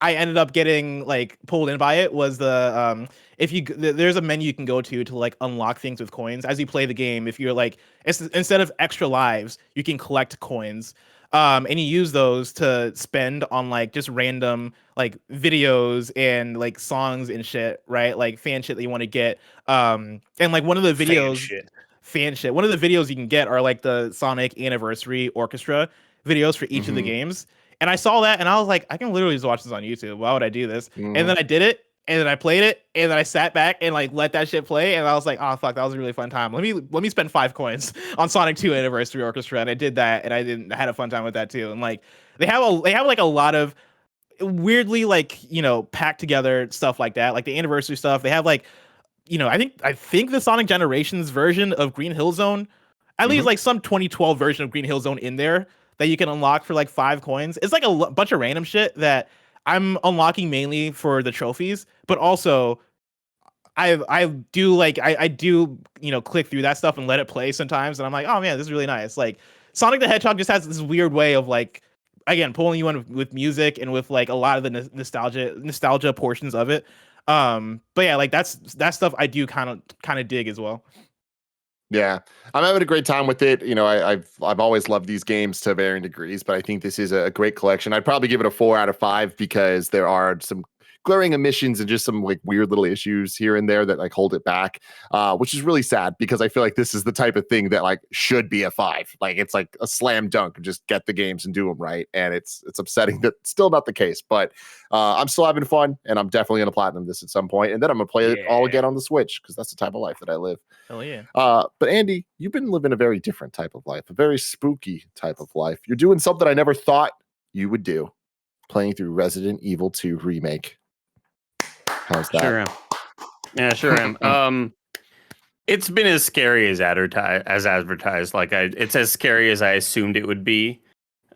I ended up getting like pulled in by it was the there's a menu you can go to like unlock things with coins as you play the game. If you're like, instead of extra lives, you can collect coins, and you use those to spend on like just random like videos and like songs and shit, right? Like fan shit that you want to get. And like one of the videos, fan shit. One of the videos you can get are like the Sonic Anniversary Orchestra videos for each of the games. And I saw that and I was like, I can literally just watch this on YouTube. Why would I do this? And then I did it, and then I played it, and then I sat back and like let that shit play, and I was like, oh fuck, that was a really fun time. Let me spend 5 coins on Sonic 2 Anniversary Orchestra, and I did that, and I had a fun time with that too. And like they have like a lot of weirdly like, packed together stuff like that, like the anniversary stuff. They have like, I think the Sonic Generations version of Green Hill Zone, at least like some 2012 version of Green Hill Zone in there that you can unlock for like 5 coins. It's like a bunch of random shit that I'm unlocking mainly for the trophies, but also I do click through that stuff and let it play sometimes, and I'm like, oh man, this is really nice. Like Sonic the Hedgehog just has this weird way of like, again, pulling you in with music and with like a lot of the nostalgia portions of it. But yeah, like that stuff I do kind of dig as well. Yeah, I'm having a great time with it. I've always loved these games to varying degrees, but I think this is a great collection. I'd probably give it a 4 out of 5 because there are some glaring omissions and just some like weird little issues here and there that like hold it back, which is really sad because I feel like this is the type of thing that like should be a 5. Like it's like a slam dunk. Just get the games and do them right, and it's upsetting that it's still not the case. But I'm still having fun, and I'm definitely gonna platinum this at some point, and then I'm gonna play it all again on the Switch because that's the type of life that I live. Oh yeah. But Andy, you've been living a very different type of life, a very spooky type of life. You're doing something I never thought you would do, playing through Resident Evil 2 Remake. How's that? Sure am. Yeah, sure am. It's been as scary as advertised. Like it's as scary as I assumed it would be.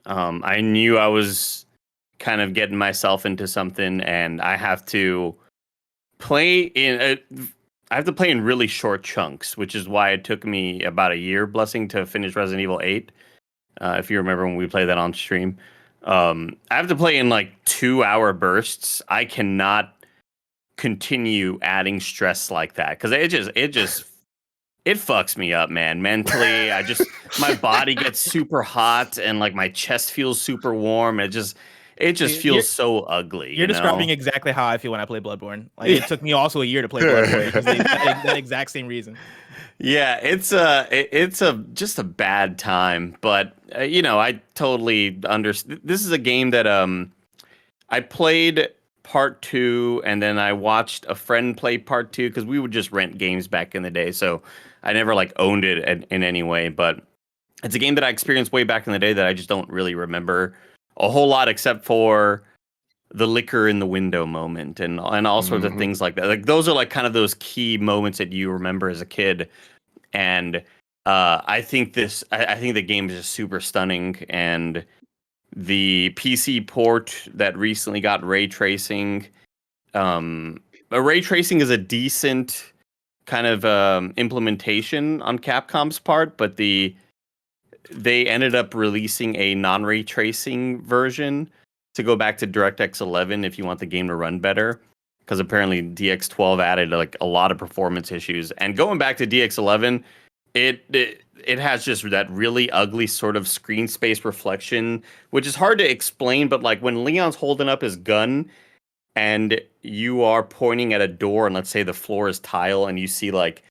I knew I was kind of getting myself into something, and I have to play in really short chunks, which is why it took me about a year, Blessing, to finish Resident Evil 8. If you remember when we played that on stream. I have to play in like 2-hour bursts. I cannot continue adding stress like that because it fucks me up, man. Mentally, my body gets super hot and like my chest feels super warm. It just feels so ugly. You're describing exactly how I feel when I play Bloodborne. Like it took me also a year to play Bloodborne because that exact same reason. Yeah, it's just a bad time, but I totally understand. This is a game that I played part 2, and then I watched a friend play part 2 because we would just rent games back in the day, so I never like owned it in any way. But it's a game that I experienced way back in the day that I just don't really remember a whole lot, except for the liquor in the window moment and all sorts of things like that. Like those are like kind of those key moments that you remember as a kid. And I think the game is just super stunning, and the PC port that recently got ray tracing. Ray tracing is a decent kind of implementation on Capcom's part, but they ended up releasing a non-ray tracing version to go back to DirectX 11 if you want the game to run better, because apparently DX12 added like a lot of performance issues. And going back to DX11, it has just that really ugly sort of screen space reflection, which is hard to explain, but like when Leon's holding up his gun and you are pointing at a door and let's say the floor is tile and you see like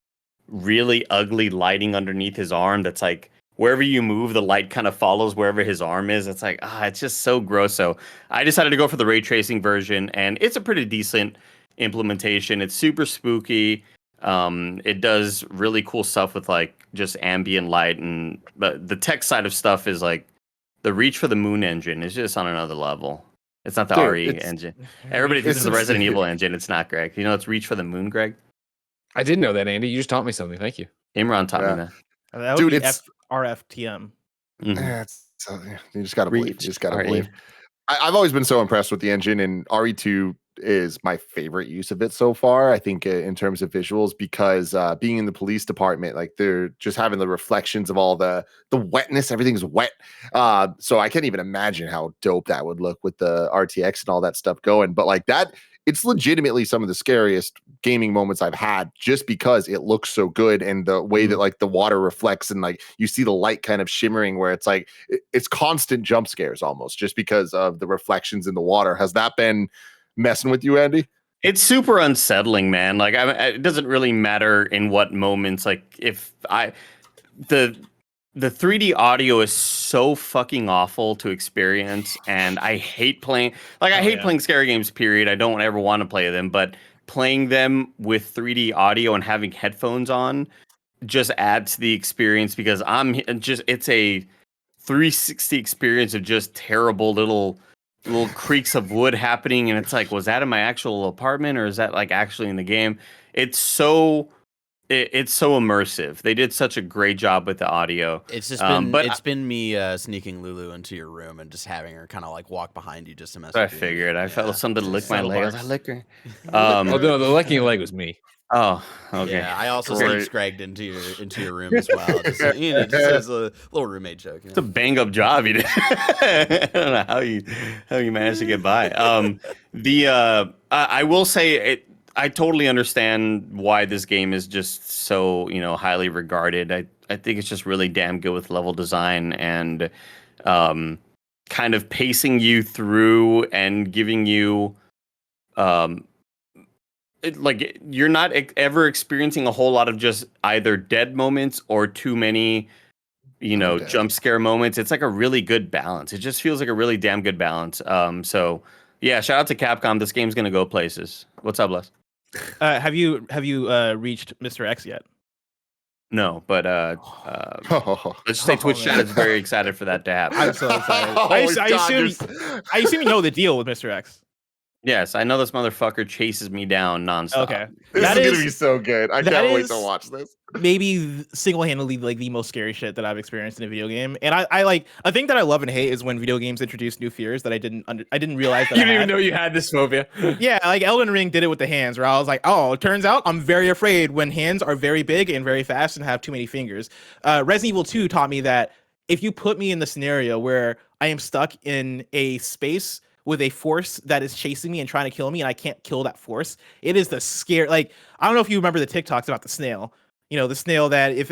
really ugly lighting underneath his arm that's like wherever you move, the light kind of follows wherever his arm is. It's like, it's just so gross. So I decided to go for the ray tracing version, and it's a pretty decent implementation. It's super spooky. It does really cool stuff with like just ambient light, and the tech side of stuff is like the Reach for the Moon engine is just on another level. It's not the RE engine. Everybody thinks it's the Resident Evil engine. It's not, Greg. You know it's Reach for the Moon, Greg? I didn't know that, Andy. You just taught me something. Thank you. Imran taught me that. That would be RFTM. You just gotta believe. You just gotta believe. I've always been so impressed with the engine, and RE2 is my favorite use of it so far. I think in terms of visuals, because being in the police department, like they're just having the reflections of all the wetness. Everything's wet. So I can't even imagine how dope that would look with the RTX and all that stuff going. But like that, it's legitimately some of the scariest gaming moments I've had just because it looks so good, and the way that like the water reflects and like you see the light kind of shimmering where it's like it's constant jump scares almost just because of the reflections in the water. Has that been messing with you, Andy? It's super unsettling, man. Like it doesn't really matter in what moments. Like the 3D audio is so fucking awful to experience, and I hate playing. Like I hate playing scary games. Period. I don't ever want to play them, but playing them with 3D audio and having headphones on just adds to the experience because it's a 360 experience of just terrible little creaks of wood happening, and it's like, was that in my actual apartment or is that like actually in the game? It's so It's so immersive. They did such a great job with the audio. It's just been me sneaking Lulu into your room and just having her kind of like walk behind you just to mess I with you. figured. I felt something to lick my leg. I was like, lick her. Oh, no, the licking leg was me. Oh, okay. Yeah, I also sneak Scragged into your room as well. Just, just as a little roommate joke. It's a bang up job you did. I don't know how you managed to get by. I will say I totally understand why this game is just so highly regarded. I think it's just really damn good with level design and kind of pacing you through and giving you like you're not ever experiencing a whole lot of just either dead moments or too many jump scare moments. It's like a really good balance. It just feels like a really damn good balance. So yeah, shout out to Capcom. This game's gonna go places. What's up, Les? Have you reached Mr. X yet? No, but let's just say Twitch chat is very excited for that to happen. I'm so excited. I assume you know the deal with Mr. X. Yes, I know this motherfucker chases me down nonstop. Okay, This is gonna be so good. I can't wait to watch this. Maybe single-handedly like the most scary shit that I've experienced in a video game. And I like a thing that I love and hate is when video games introduce new fears that I didn't realize that you didn't even know you had this phobia. Yeah, like Elden Ring did it with the hands, where I was like, oh, it turns out I'm very afraid when hands are very big and very fast and have too many fingers. Resident Evil 2 taught me that if you put me in the scenario where I am stuck in a space with a force that is chasing me and trying to kill me, and I can't kill that force, it is the scare. Like, I don't know if you remember the TikToks about the snail. The snail that if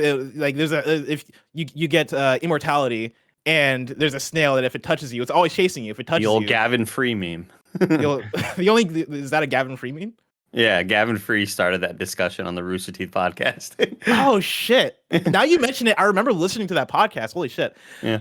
you get immortality, and there's a snail that if it touches you, it's always chasing you. If it touches you, the old Gavin Free meme. Is that a Gavin Free meme? Yeah, Gavin Free started that discussion on the Rooster Teeth podcast. Oh shit! Now you mention it, I remember listening to that podcast. Holy shit! Yeah.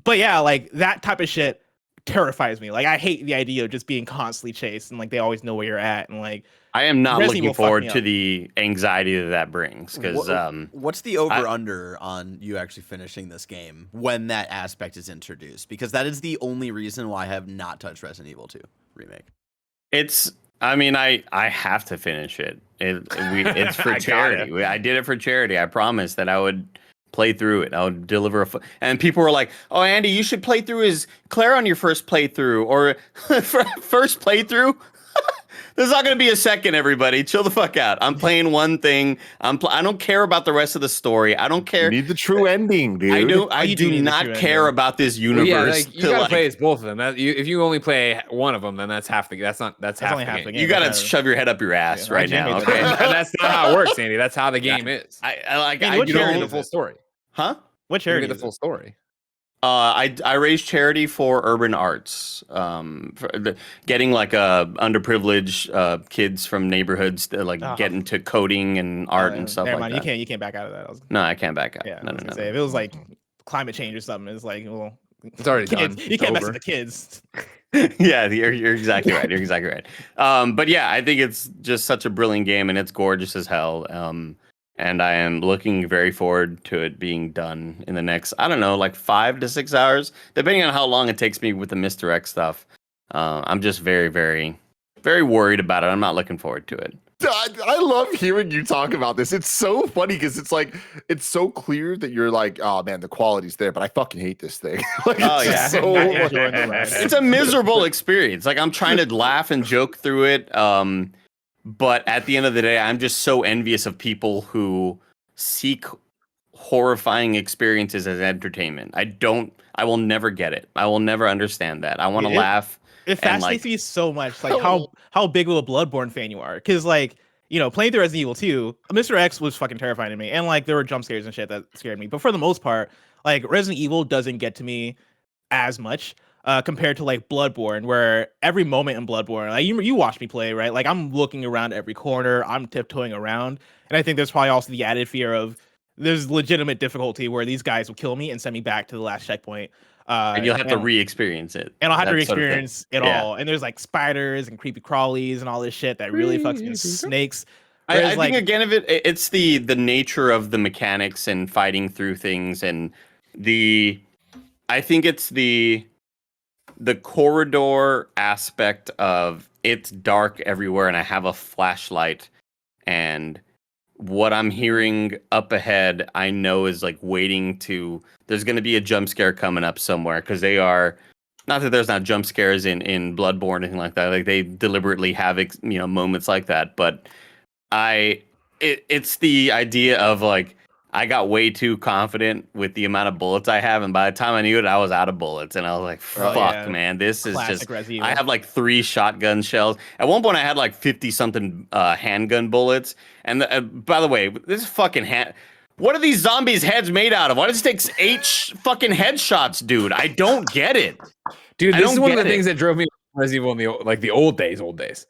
But yeah, like that type of shit terrifies me. Like I hate the idea of just being constantly chased and like they always know where you're at and like I am not looking forward to the anxiety that brings because what's the over under on you actually finishing this game when that aspect is introduced? Because that is the only reason why I have not touched Resident Evil 2 remake. I have to finish it. It's for charity. I did it for charity. I promised that I would play through it. I would deliver and people were like, "Oh, Andy, you should play through as Claire on your first playthrough or first playthrough." There's not going to be a second, everybody. Chill the fuck out. I'm playing one thing. I don't care about the rest of the story. I don't care. You need the true ending, dude. I do not care about this universe. Well, yeah, you gotta play as both of them. If you only play one of them, then that's half the. That's half only half the game. You gotta shove your head up your ass right now. Okay, that's not how it works, Andy. That's how the game is. I you don't get the full story. Huh? What charity? You get the full story. I raise charity for urban arts, for getting like underprivileged kids from neighborhoods to get into coding and art and stuff like that. You can't back out of that. No, I can't back out. Yeah, no. If it was like climate change or something, it's like, well, it's already done. You can't mess with the kids. Yeah, you're exactly right. You're exactly right. But yeah, I think it's just such a brilliant game and it's gorgeous as hell. And I am looking very forward to it being done in the next, I don't know, like 5 to 6 hours, depending on how long it takes me with the Mr. X stuff. I'm just very, very, very worried about it. I'm not looking forward to it. I love hearing you talk about this. It's so funny because it's like, it's so clear that you're like, oh man, the quality's there, but I fucking hate this thing. It's a miserable experience. Like I'm trying to laugh and joke through it. But at the end of the day, I'm just so envious of people who seek horrifying experiences as entertainment. I will never get it. I will never understand that. I want to laugh. It fascinates me so much, like how big of a Bloodborne fan you are. Because like, playing through Resident Evil 2, Mr. X was fucking terrifying to me. And like there were jump scares and shit that scared me. But for the most part, like Resident Evil doesn't get to me as much. Compared to like Bloodborne, where every moment in Bloodborne, like you watch me play, right? Like I'm looking around every corner, I'm tiptoeing around, and I think there's probably also the added fear of there's legitimate difficulty where these guys will kill me and send me back to the last checkpoint. And you'll have to re-experience it. And I'll have to re-experience it all. And there's like spiders and creepy crawlies and all this shit that really fucks me. Snakes. I think again of it's the nature of the mechanics and fighting through things and I think it's the corridor aspect of it's dark everywhere and I have a flashlight and what I'm hearing up ahead, I know is like waiting to. There's going to be a jump scare coming up somewhere because they are. Not that there's not jump scares in Bloodborne or anything like that. Like they deliberately have moments like that, but it's the idea of like I got way too confident with the amount of bullets I have, and by the time I knew it, I was out of bullets, and I was like, "Fuck, man, this is just." I have like 3 shotgun shells. At one point, I had like 50 something handgun bullets, and by the way, this fucking What are these zombies' heads made out of? Why does it take 8 fucking headshots, dude? I don't get it, dude. This is one of the things that drove me Resident Evil in the old days.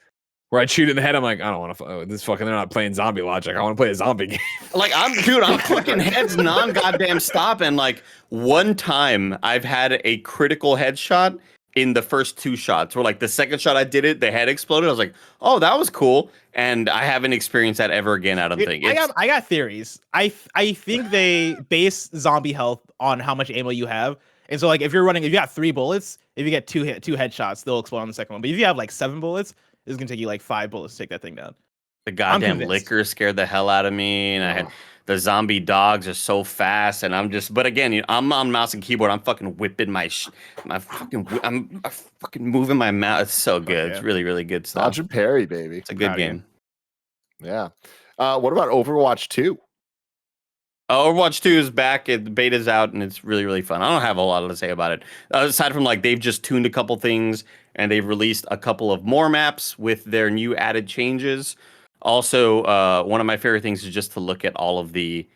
Where I'd shoot in the head, I'm like, I don't want to. This fucking. They're not playing zombie logic. I want to play a zombie game. Like I'm clicking heads non-goddamn stop. And like one time, I've had a critical headshot in the first 2 shots. Where like the second shot I did it, the head exploded. I was like, oh, that was cool. And I haven't experienced that ever again. I don't think. I got theories. I think they base zombie health on how much ammo you have. And so like if you got 3 bullets, if you get 2 headshots, they'll explode on the second one. But if you have like 7 bullets, it's gonna take you like 5 bullets to take that thing down. The goddamn liquor scared the hell out of me, and I had the zombie dogs are so fast, and I'm just. But again, I'm on mouse and keyboard. I'm fucking whipping I'm fucking moving my mouth. It's so good. It's really, really good stuff. Dodge and parry, baby. It's a good game. Yeah. What about Overwatch 2? Overwatch 2 is back. The beta's out, and it's really, really fun. I don't have a lot to say about it. Aside from, like, they've just tuned a couple things, and they've released a couple of more maps with their new added changes. Also, one of my favorite things is just to look at all of the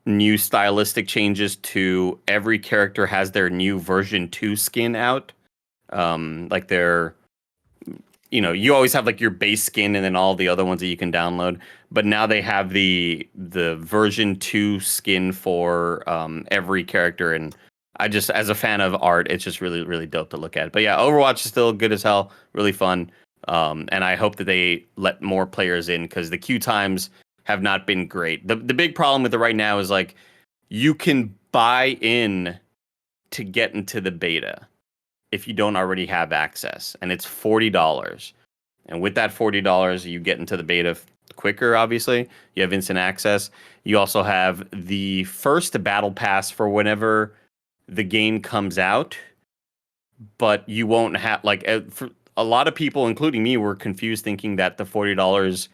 new stylistic changes to every character has their new version 2 skin out. Like their... you always have like your base skin and then all the other ones that you can download. But now they have the version 2 skin for every character. And I just, as a fan of art, it's just really, really dope to look at. But yeah, Overwatch is still good as hell, really fun. And I hope that they let more players in because the queue times have not been great. The big problem with it right now is like you can buy in to get into the beta if you don't already have access, and it's $40. And with that $40, you get into the beta quicker, obviously. You have instant access. You also have the first battle pass for whenever the game comes out, but you won't have, like, for a lot of people, including me, were confused thinking that the $40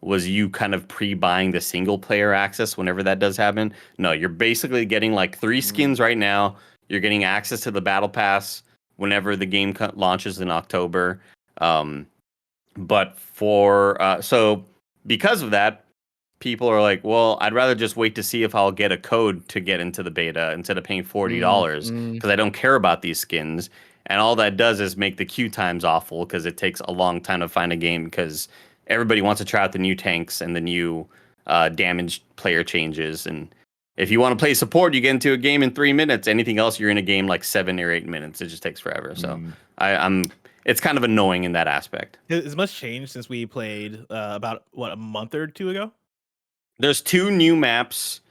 was you kind of pre-buying the single-player access whenever that does happen. No, you're basically getting, like, 3 skins right now. You're getting access to the battle pass whenever the game launches in October. But so because of that, people are like, well, I'd rather just wait to see if I'll get a code to get into the beta instead of paying $40 because I don't care about these skins. And all that does is make the queue times awful because it takes a long time to find a game because everybody wants to try out the new tanks and the new damaged player changes. And if you want to play support, you get into a game in 3 minutes. Anything else, you're in a game like 7 or 8 minutes. It just takes forever. So it's kind of annoying in that aspect. Has much changed since we played about a month or 2 ago? There's 2 new maps.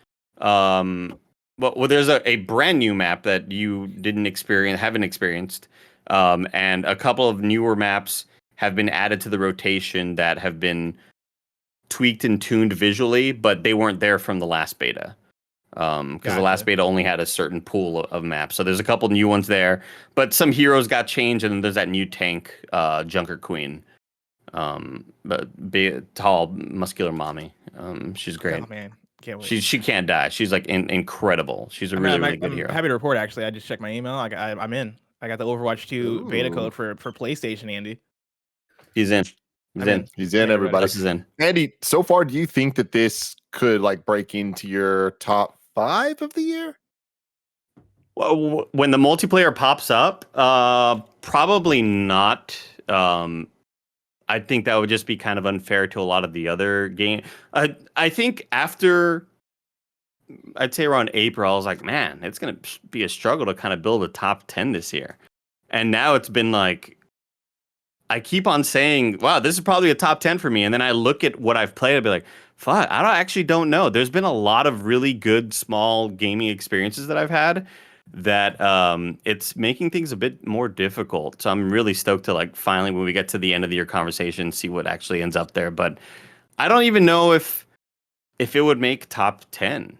Well, there's a brand new map that you haven't experienced, and a couple of newer maps have been added to the rotation that have been tweaked and tuned visually, but they weren't there from the last beta. Because the last beta only had a certain pool of maps. So there's a couple new ones there, but some heroes got changed, and then there's that new tank, Junker Queen. But big, tall, muscular mommy. She's great. Oh man, can't wait. She can't die. She's like incredible. She's a really good hero. I'm happy to report. Actually, I just checked my email. I'm in. I got the Overwatch 2 beta code for PlayStation. Andy, he's in. He's in. Everybody. He's in. Andy, so far, do you think that this could like break into your top 5 of the year? Well, when the multiplayer pops up, probably not. I think that would just be kind of unfair to a lot of the other games. I think after, I'd say around April, I was like, man, it's going to be a struggle to kind of build a top 10 this year. And now it's been like, I keep on saying, wow, this is probably a top 10 for me. And then I look at what I've played, I'd be like, fuck, I don't know. There's been a lot of really good small gaming experiences that I've had that it's making things a bit more difficult. So I'm really stoked to like finally, when we get to the end of the year conversation, see what actually ends up there. But I don't even know if if it would make top 10.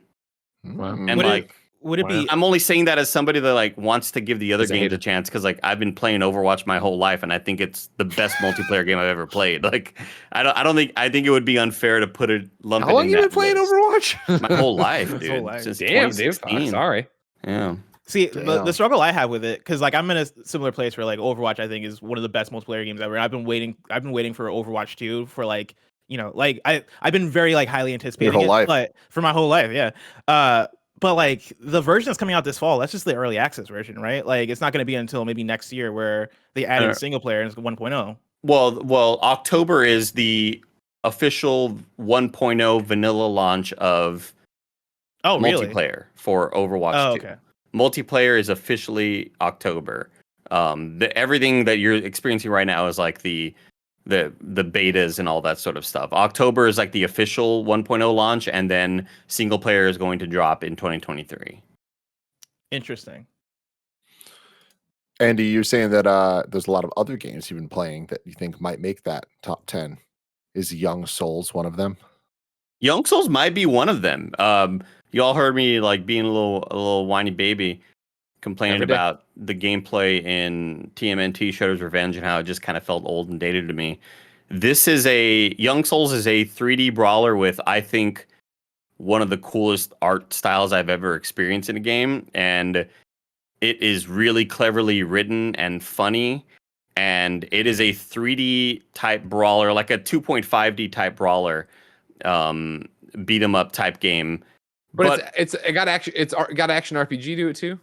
Wow. And would it be? I'm only saying that as somebody that like wants to give the other As a games hater. a chance because like I've been playing Overwatch my whole life and I think it's the best multiplayer game I've ever played. Like I think it would be unfair to put a lump How it long in you been that playing list. Overwatch? My whole life, His dude. whole life. Since Damn, dude. 2016. Sorry. Yeah. See, the struggle I have with it, because like I'm in a similar place where like Overwatch I think is one of the best multiplayer games ever. And I've been waiting for Overwatch 2 for like, like I've been very like highly anticipating whole it, life. but for my whole life, yeah. But like the version that's coming out this fall, that's just the early access version, right? Like it's not going to be until maybe next year where they add in single player and it's 1.0. Well, October is the official 1.0 vanilla launch of multiplayer for Overwatch 2. Okay. Multiplayer is officially October. Everything that you're experiencing right now is like the betas and all that sort of stuff. October is like the official 1.0 launch, and then single player is going to drop in 2023. Interesting. Andy, you're saying that there's a lot of other games you've been playing that you think might make that top 10. Is Young Souls one of them? Young Souls might be one of them. You all heard me like being a little whiny baby, complaining about the gameplay in TMNT Shredder's Revenge and how it just kind of felt old and dated to me. Young Souls is a 3D brawler with, I think, one of the coolest art styles I've ever experienced in a game, and it is really cleverly written and funny, and it is a 3D type brawler, like a 2.5D type brawler, beat 'em up type game. But it got action. It's got action RPG to it too.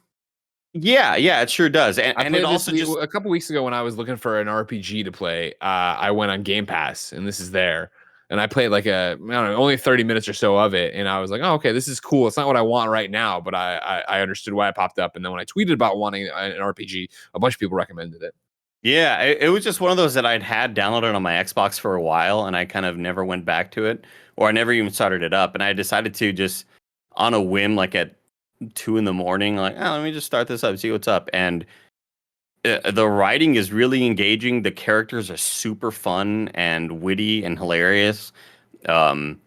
Yeah, it sure does. And it also a couple weeks ago when I was looking for an RPG to play, I went on Game Pass, and this is there. And I played like only 30 minutes or so of it, and I was like, oh, okay, this is cool. It's not what I want right now, but I understood why it popped up. And then when I tweeted about wanting an RPG, a bunch of people recommended it. Yeah, it was just one of those that I'd had downloaded on my Xbox for a while, and I kind of never went back to it, or I never even started it up. And I decided to just on a whim, like at 2 a.m, like, let me just start this up, see what's up. And the writing is really engaging. The characters are super fun and witty and hilarious. You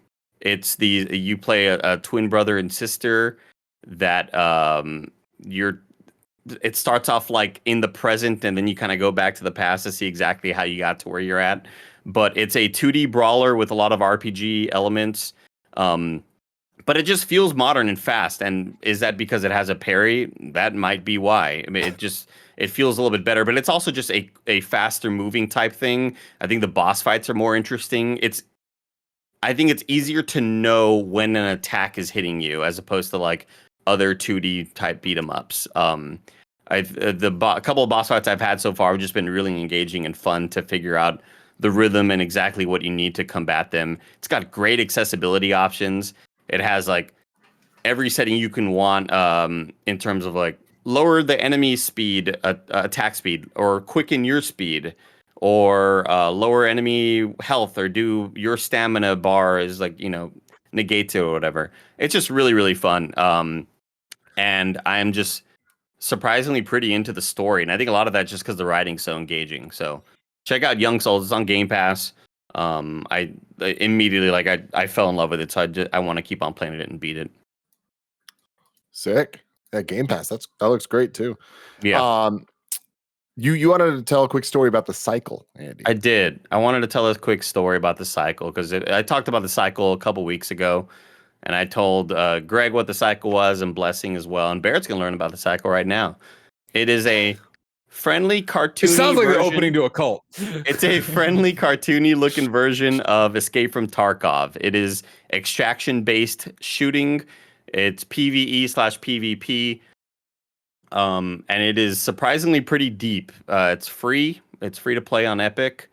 play a twin brother and sister that it starts off like in the present, and then you kind of go back to the past to see exactly how you got to where you're at. But it's a 2D brawler with a lot of RPG elements. But it just feels modern and fast. And is that because it has a parry? That might be why. I mean, it feels a little bit better, but it's also just a faster moving type thing. I think the boss fights are more interesting. I think it's easier to know when an attack is hitting you as opposed to like other 2D type beat 'em ups. A couple of boss fights I've had so far have just been really engaging and fun to figure out the rhythm and exactly what you need to combat them. It's got great accessibility options. It has like every setting you can want in terms of like lower the enemy speed, attack speed, or quicken your speed, or lower enemy health, or do your stamina bar is like, negate it or whatever. It's just really, really fun. And I'm just surprisingly pretty into the story. And I think a lot of that's just because the writing's so engaging. So check out Young Souls. It's on Game Pass. I immediately I fell in love with it, so I want to keep on playing it and beat it. Sick. That Game Pass. That looks great too. Yeah. You wanted to tell a quick story about the cycle, Andy. I did. I wanted to tell a quick story about the cycle because I talked about the cycle a couple weeks ago, and I told Greg what the cycle was and Blessing as well. And Barrett's gonna learn about the cycle right now. It is a friendly cartoony. It sounds like version. the opening to a cult. It's a friendly cartoony looking version of Escape from Tarkov. It is extraction based shooting. It's PvE/PvP. And it is surprisingly pretty deep. It's free. It's free to play on Epic.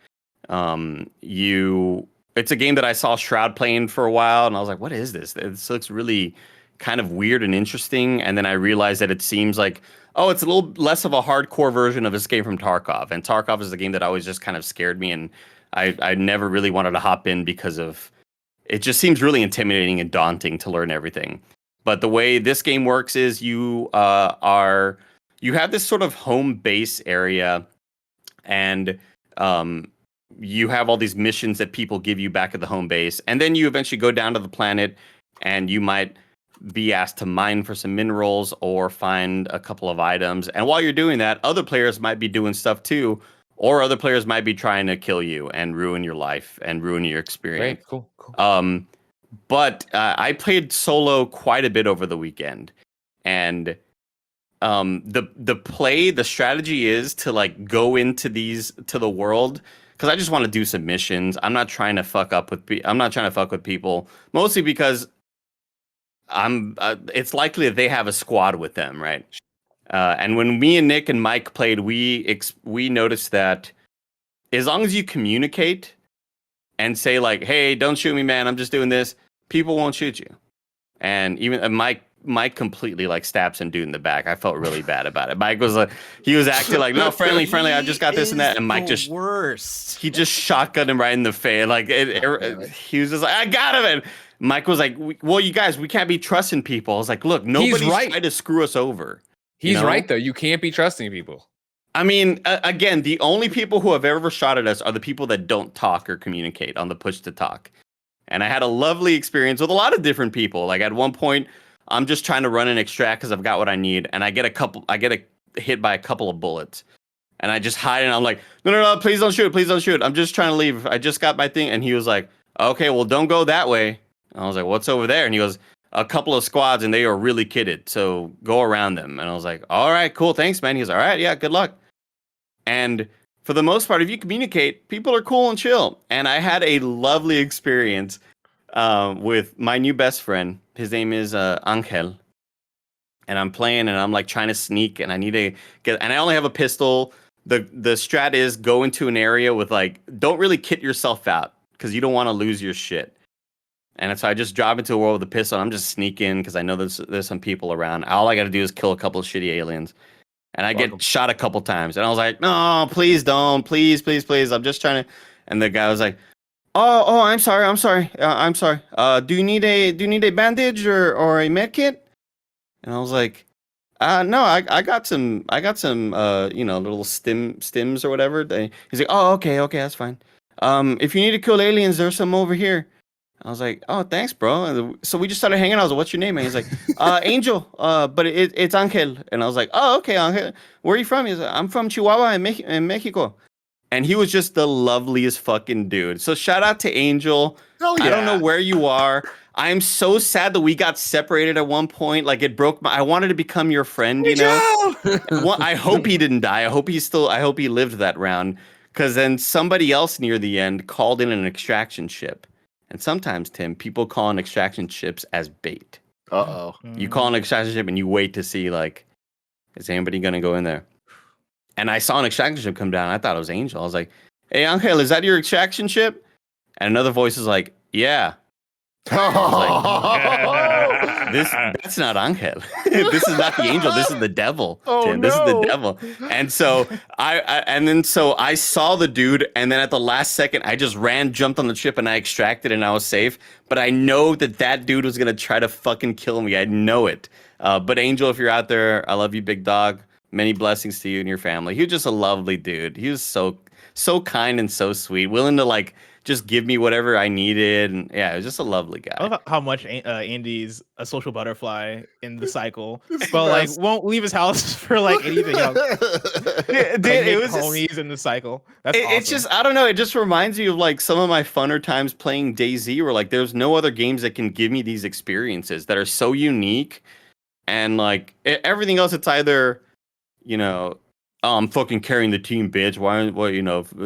It's a game that I saw Shroud playing for a while, and I was like, "What is this? This looks really kind of weird and interesting." And then I realized that it seems like, oh, it's a little less of a hardcore version of Escape from Tarkov. And Tarkov is a game that always just kind of scared me, and I never really wanted to hop in because of it. Just seems really intimidating and daunting to learn everything. But the way this game works is you have this sort of home base area, and you have all these missions that people give you back at the home base, and then you eventually go down to the planet, and you might be asked to mine for some minerals or find a couple of items. And while you're doing that, other players might be doing stuff too, or other players might be trying to kill you and ruin your life and ruin your experience. Great, cool. But I played solo quite a bit over the weekend, and the strategy is to like go into the world, because I just want to do some missions. I'm not trying to fuck with people, mostly because it's likely that they have a squad with them, right? And when me and Nick and Mike played, we noticed that as long as you communicate and say like, "Hey, don't shoot me, man. I'm just doing this," people won't shoot you. And even Mike completely like stabs some dude in the back. I felt really bad about it. Mike was like, he was acting like, "No, friendly. I just got this and that." And Mike just worst. He just shotgunned him right in the face. Like he was just like, "I got him." And Mike was like, "Well, you guys, we can't be trusting people." I was like, "Look, nobody's trying to screw us over." He's right though. You can't be trusting people. I mean, again, the only people who have ever shot at us are the people that don't talk or communicate on the push to talk. And I had a lovely experience with a lot of different people. Like at one point, I'm just trying to run and extract because I've got what I need, and I get hit by a couple of bullets, and I just hide, and I'm like, no, please don't shoot. I'm just trying to leave. I just got my thing. And he was like, "Okay, well, don't go that way." And I was like, "What's over there?" And he goes, "A couple of squads, and they are really kitted, so go around them." And I was like, "All right, cool, thanks, man." He was, "All right, yeah, good luck." And for the most part, if you communicate, people are cool and chill. And I had a lovely experience with my new best friend. His name is Angel. And I'm playing, and I'm like trying to sneak, and I need to get, and I only have a pistol. The strat is go into an area with like, don't really kit yourself out because you don't want to lose your shit. And so I just drop into a world with a pistol. And I'm just sneaking because I know there's some people around. All I got to do is kill a couple of shitty aliens. And I get shot a couple times. And I was like, "No, please don't. Please. I'm just trying to." And the guy was like, Oh, I'm sorry. I'm sorry. Do you need a bandage or a med kit?" And I was like, "No, I got some, little stims or whatever." He's like, "Oh, okay, that's fine. If you need to kill aliens, there's some over here." I was like, "Oh, thanks, bro." And so we just started hanging out. I was like, "What's your name?" And he's like, "Angel, but it's Angel." And I was like, "Oh, okay, Angel. Where are you from?" He's like, "I'm from Chihuahua in Mexico." And he was just the loveliest fucking dude. So shout out to Angel. Hell yeah. I don't know where you are. I'm so sad that we got separated at one point. Like it broke I wanted to become your friend, you know? I hope he didn't die. I hope he lived that round. Because then somebody else near the end called in an extraction ship. And sometimes, Tim, people call in extraction ships as bait. Uh-oh. You call an extraction ship and you wait to see, like, is anybody going to go in there? And I saw an extraction ship come down. I thought it was Angel. I was like, "Hey, Angel, is that your extraction ship?" And another voice is like, "Yeah." That's not Angel. This is not the angel. This is the devil. Tim. This is the devil. And so I saw the dude, and then at the last second, I just jumped on the ship, and I extracted, and I was safe. But I know that dude was gonna try to fucking kill me. I know it. But Angel, if you're out there, I love you, big dog. Many blessings to you and your family. He was just a lovely dude. He was so kind and so sweet, willing to like just give me whatever I needed. And yeah, it was just a lovely guy. I love how much Andy's a social butterfly in the cycle, but like won't leave his house for like anything else. Dude, it was homies in the cycle. That's awesome. It's just, I don't know. It just reminds me of like some of my funner times playing DayZ, where like there's no other games that can give me these experiences that are so unique. And like everything else, it's either, "Oh, I'm fucking carrying the team, bitch. Why,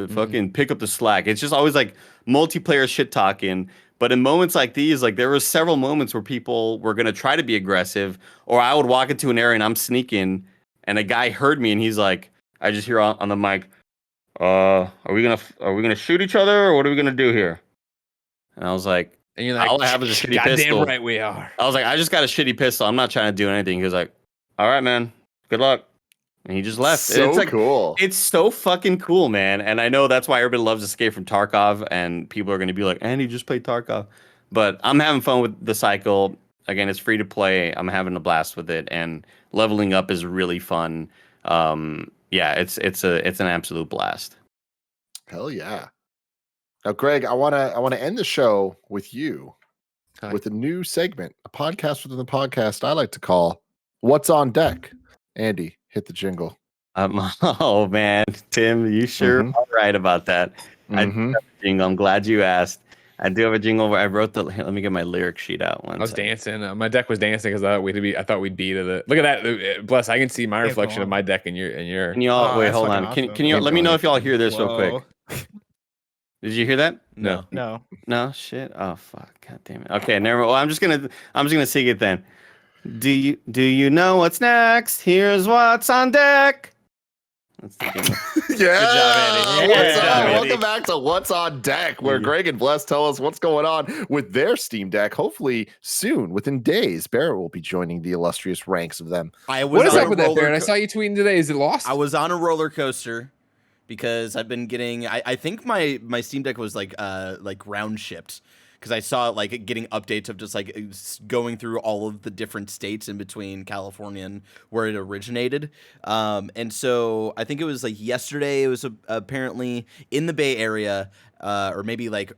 fucking pick up the slack." It's just always like multiplayer shit talking. But in moments like these, like there were several moments where people were going to try to be aggressive, or I would walk into an area and I'm sneaking, and a guy heard me, and he's like, I just hear on the mic, are we gonna shoot each other, or what are we gonna do here?" And I was like, and you're like, "All I have is a shitty goddamn pistol." Right we are. I was like, "I just got a shitty pistol. I'm not trying to do anything." He was like, "All right, man. Good luck." And he just left. So it's like, cool. It's so fucking cool, man. And I know that's why everybody loves Escape from Tarkov, and people are going to be like, "Andy just played Tarkov." But I'm having fun with the cycle. Again, it's free to play. I'm having a blast with it, and leveling up is really fun. Yeah, it's an absolute blast. Hell yeah. Now, Greg, I wanna end the show with you Hi. with a new segment, a podcast within the podcast I like to call "What's on Deck." Andy, hit the jingle. Oh man, Tim, you sure Mhm. are right about that. I do Mhm. have a jingle. I'm glad you asked. I do have a jingle where I wrote the. Let me get my lyric sheet out. I was dancing. My deck was dancing because I thought we'd be to the. Look at that. Bless. I can see my It's reflection of gone. my deck and your. Can you all wait? that's Hold fucking on. awesome. Can you let me know if y'all hear this real quick? Whoa. Did you hear that? No. No. No shit. Oh fuck. God damn it. Okay. Never. Well, I'm just gonna sing it then. Do you know what's next? Here's what's on deck. That's the jingle. Yeah. Andy. What's Good up? job, Andy. Welcome back to What's on Deck, where Greg and Bless tell us what's going on with their Steam Deck. Hopefully soon, within days, Barrett will be joining the illustrious ranks of them. What is up with that, Barrett? I saw you tweeting today. Is it lost? I was on a roller coaster because I've been getting. I think my Steam Deck was like round shipped because I saw it like getting updates of just like going through all of the different states in between California and where it originated. And so I think it was like yesterday. It was apparently in the Bay Area. Or maybe like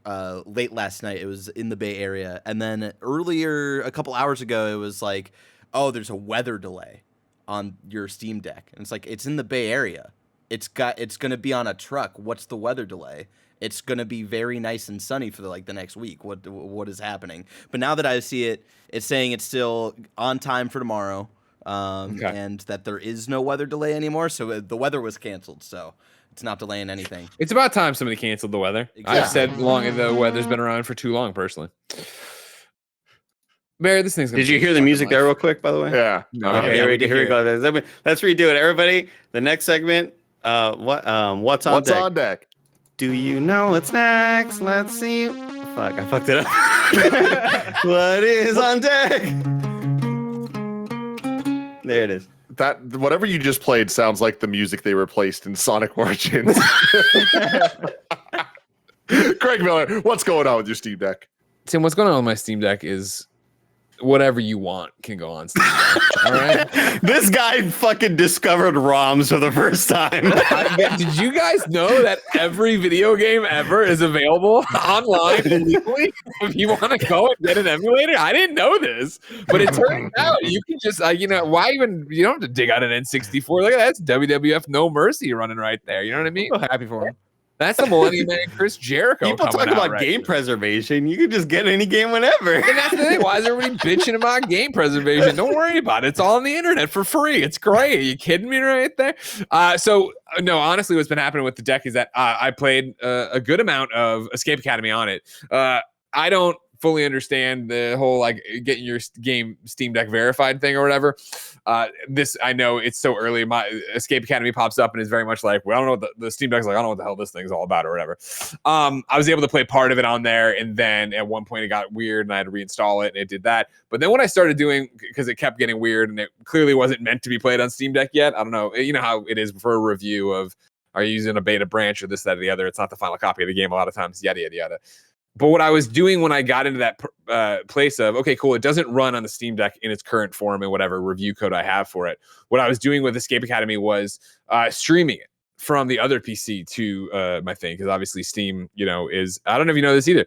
late last night, it was in the Bay Area, and then earlier a couple hours ago, it was like, oh, there's a weather delay on your Steam Deck, and it's like it's in the Bay Area. It's gonna be on a truck. What's the weather delay? It's gonna be very nice and sunny for the next week. What is happening? But now that I see it, it's saying it's still on time for tomorrow, and that there is no weather delay anymore. So the weather was canceled. So it's not delaying anything. It's about time somebody canceled the weather. Exactly. I've said the weather's been around for too long, personally. Barry, this thing's. Did you hear the music there real quick, by the way? Yeah. Okay, here we go. Let's redo it, everybody. The next segment. What's on What's deck? on deck? Do you know what's next? Let's see. Fuck, I fucked it up. What is on deck? There it is. That whatever you just played sounds like the music they replaced in Sonic Origins. Craig Miller, what's going on with your Steam Deck? Tim, what's going on with my Steam Deck is whatever you want can go on Steam Deck. All right. This guy fucking discovered ROMs for the first time. Did you guys know that every video game ever is available online illegally? If you want to go and get an emulator, I didn't know this, but it turns out you can just, why even? You don't have to dig out an N64. Look at that, that's WWF No Mercy running right there. You know what I mean? So happy for him. That's the Millennium Man Chris Jericho. People talk about game preservation. You can just get any game whenever. And that's the thing. Why is everybody bitching about game preservation? Don't worry about it. It's all on the internet for free. It's great. Are you kidding me right there? No, honestly, what's been happening with the deck is that I played a good amount of Escape Academy on it. I don't fully understand the whole like getting your game Steam Deck verified thing or whatever. This, I know it's so early. My Escape Academy pops up and is very much like, well, I don't know what the Steam Deck's like. I don't know what the hell this thing's all about or whatever. I was able to play part of it on there, and then at one point it got weird and I had to reinstall it, and it did that. But then what I started doing, because it kept getting weird and it clearly wasn't meant to be played on Steam Deck yet. I don't know. You know how it is for a review of, are you using a beta branch or this, that, or the other? It's not the final copy of the game a lot of times, yada, yada, yada. But what I was doing when I got into that place of, okay, cool, it doesn't run on the Steam Deck in its current form and whatever review code I have for it. What I was doing with Escape Academy was streaming it from the other PC to my thing, because obviously Steam, is, I don't know if you know this either.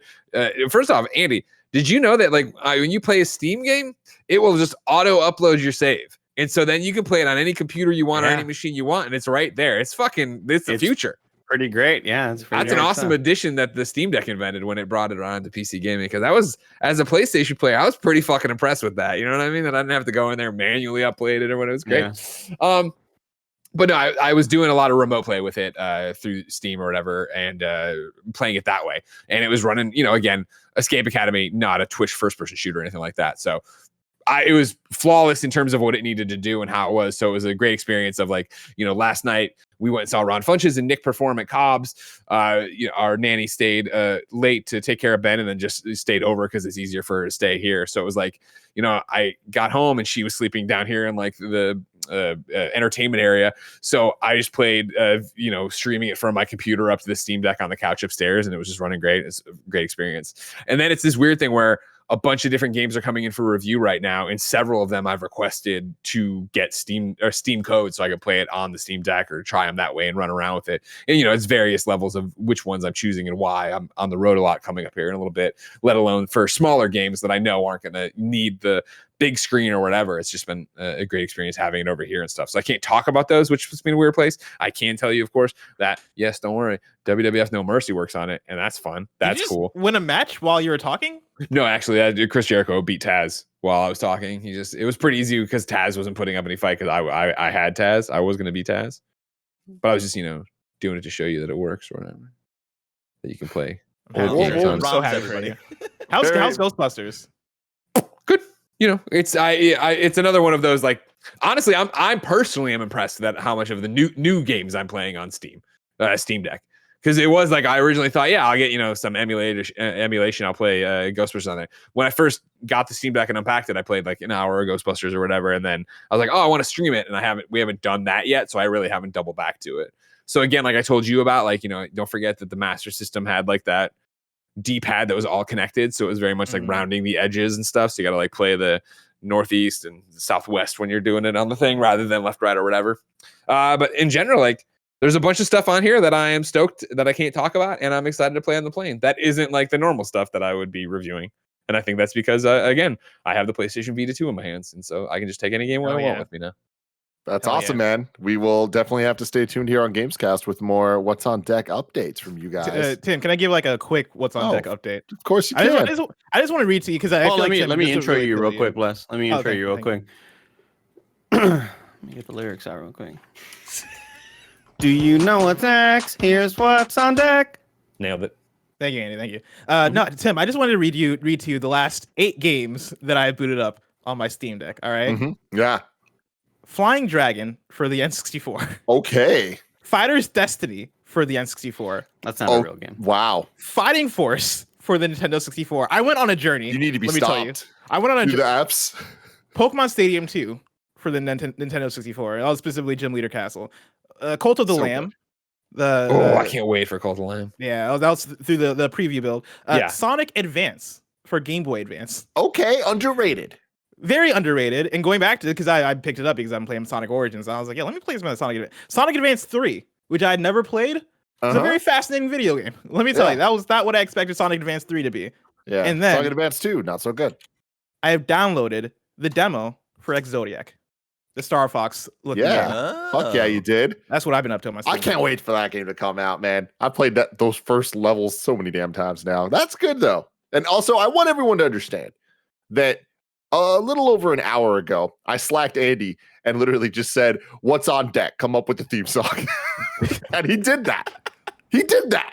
First off, Andy, did you know that when you play a Steam game, it will just auto upload your save? And so then you can play it on any computer you want or any machine you want, and it's right there. It's the future. Pretty great. Yeah. That's an awesome addition that the Steam Deck invented when it brought it around to PC gaming. Because that was, as a PlayStation player, I was pretty fucking impressed with that. You know what I mean? That I didn't have to go in there and manually upload it or what. It was great. Yeah. But no, I was doing a lot of remote play with it through Steam or whatever, and playing it that way. And it was running, again, Escape Academy, not a Twitch first-person shooter or anything like that. So it was flawless in terms of what it needed to do and how it was. So it was a great experience of last night we went and saw Ron Funches and Nick perform at Cobb's. Our nanny stayed late to take care of Ben and then just stayed over because it's easier for her to stay here. So it was I got home and she was sleeping down here in the entertainment area. So I just played, streaming it from my computer up to the Steam Deck on the couch upstairs, and it was just running great. It's a great experience. And then it's this weird thing where a bunch of different games are coming in for review right now, and several of them I've requested to get Steam code so I can play it on the Steam Deck or try them that way and run around with it. And it's various levels of which ones I'm choosing and why. I'm on the road a lot coming up here in a little bit, let alone for smaller games that I know aren't going to need the big screen or whatever. It's just been a great experience having it over here and stuff. So I can't talk about those, which puts me in a weird place. I can tell you, of course, that yes, don't worry, WWF No Mercy works on it, and that's fun. That's cool. Win a match while you were talking? No, actually, Chris Jericho beat Taz while I was talking. It was pretty easy because Taz wasn't putting up any fight because I had Taz. I was going to beat Taz, but I was just doing it to show you that it works or whatever. That you can play. I'm so happy for you. How's Ghostbusters? Good. It's another one of those, like, honestly, I'm personally am impressed that how much of the new games I'm playing on Steam Deck. Because it was like I originally thought, yeah, I'll get some emulation. I'll play Ghostbusters on it. When I first got the Steam Deck and unpacked it, I played like an hour of Ghostbusters or whatever, and then I was like, oh, I want to stream it, and we haven't done that yet, so I really haven't doubled back to it. So again, like I told you about, like don't forget that the Master System had like that D-pad that was all connected, so it was very much like rounding the edges and stuff. So you got to like play the northeast and southwest when you're doing it on the thing, rather than left, right, or whatever. But in general, like, there's a bunch of stuff on here that I am stoked that I can't talk about, and I'm excited to play on the plane. That isn't like the normal stuff that I would be reviewing. And I think that's because, again, I have the PlayStation Vita 2 in my hands, and so I can just take any game where I want with me now. That's awesome, man. We will definitely have to stay tuned here on Gamecast with more What's on Deck updates from you guys. Tim, can I give like a quick What's on Deck update? Of course you can. I just want to read to you because I feel let like me intro you real quick, Bless. Let me intro you real quick. Let me get the lyrics out real quick. Do you know what's next? Here's what's on deck. Nailed it. Thank you, Andy. Thank you. No, Tim, I just wanted to read to you the last 8 games that I booted up on my Steam Deck. All right. Mm-hmm. Yeah. Flying Dragon for the N64. Okay. Fighter's Destiny for the N64. That's not a real game. Wow. Fighting Force for the Nintendo 64. I went on a journey. You need to be stopped. Tell you. I went on a journey. The apps. Pokemon Stadium 2 for the Nintendo 64. That was specifically Gym Leader Castle. Cult of the Lamb. I can't wait for Cult of the Lamb. Yeah, that was through the preview build. Sonic Advance for Game Boy Advance. Okay, underrated. Very underrated. And going back to it, because I picked it up because I'm playing Sonic Origins. I was like, yeah, let me play some Sonic Advance. Sonic Advance 3, which I had never played. It's a very fascinating video game. Let me tell you, that was not what I expected Sonic Advance 3 to be. Yeah, and then Sonic Advance 2, not so good. I have downloaded the demo for X-Zodiac. The Star Fox looking game. Fuck yeah, you did. That's what I've been up to on my Steam. I can't wait for that game to come out, man. I played those first levels so many damn times now. That's good, though. And also, I want everyone to understand that a little over an hour ago, I slacked Andy and literally just said, what's on deck? Come up with the theme song. And he did that. He did that.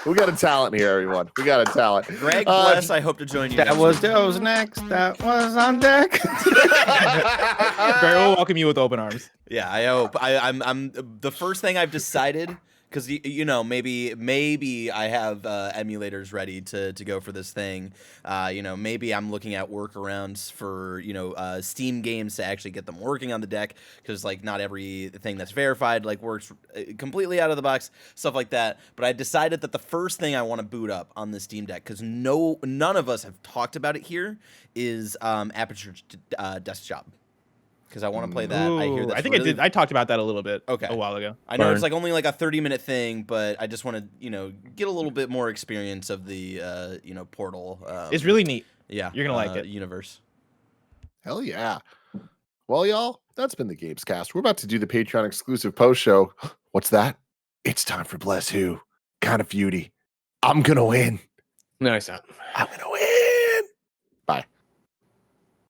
We got a talent here, everyone. We got a talent. Greg, Bless, I hope to join you. That was next. That was on deck. Barry will welcome you with open arms. Yeah, I hope. I'm the first thing I've decided, because maybe I have emulators ready to go for this thing. Maybe I'm looking at workarounds for Steam games to actually get them working on the deck, because like not everything that's verified like works completely out of the box, stuff like that. But I decided that the first thing I want to boot up on the Steam Deck, because none of us have talked about it here, is Aperture Desktop. Because I want to play that. I hear that. I think really... I talked about that a little bit. A while ago. I know it's like only like a 30-minute thing, but I just want to get a little bit more experience of the Portal. It's really neat. Yeah, you're gonna like it. Universe. Hell yeah. Well, y'all, that's been the Gamescast. We're about to do the Patreon exclusive post show. What's that? It's time for Bless Who. Kind of Beauty. I'm gonna win. No, it's not. I'm gonna win.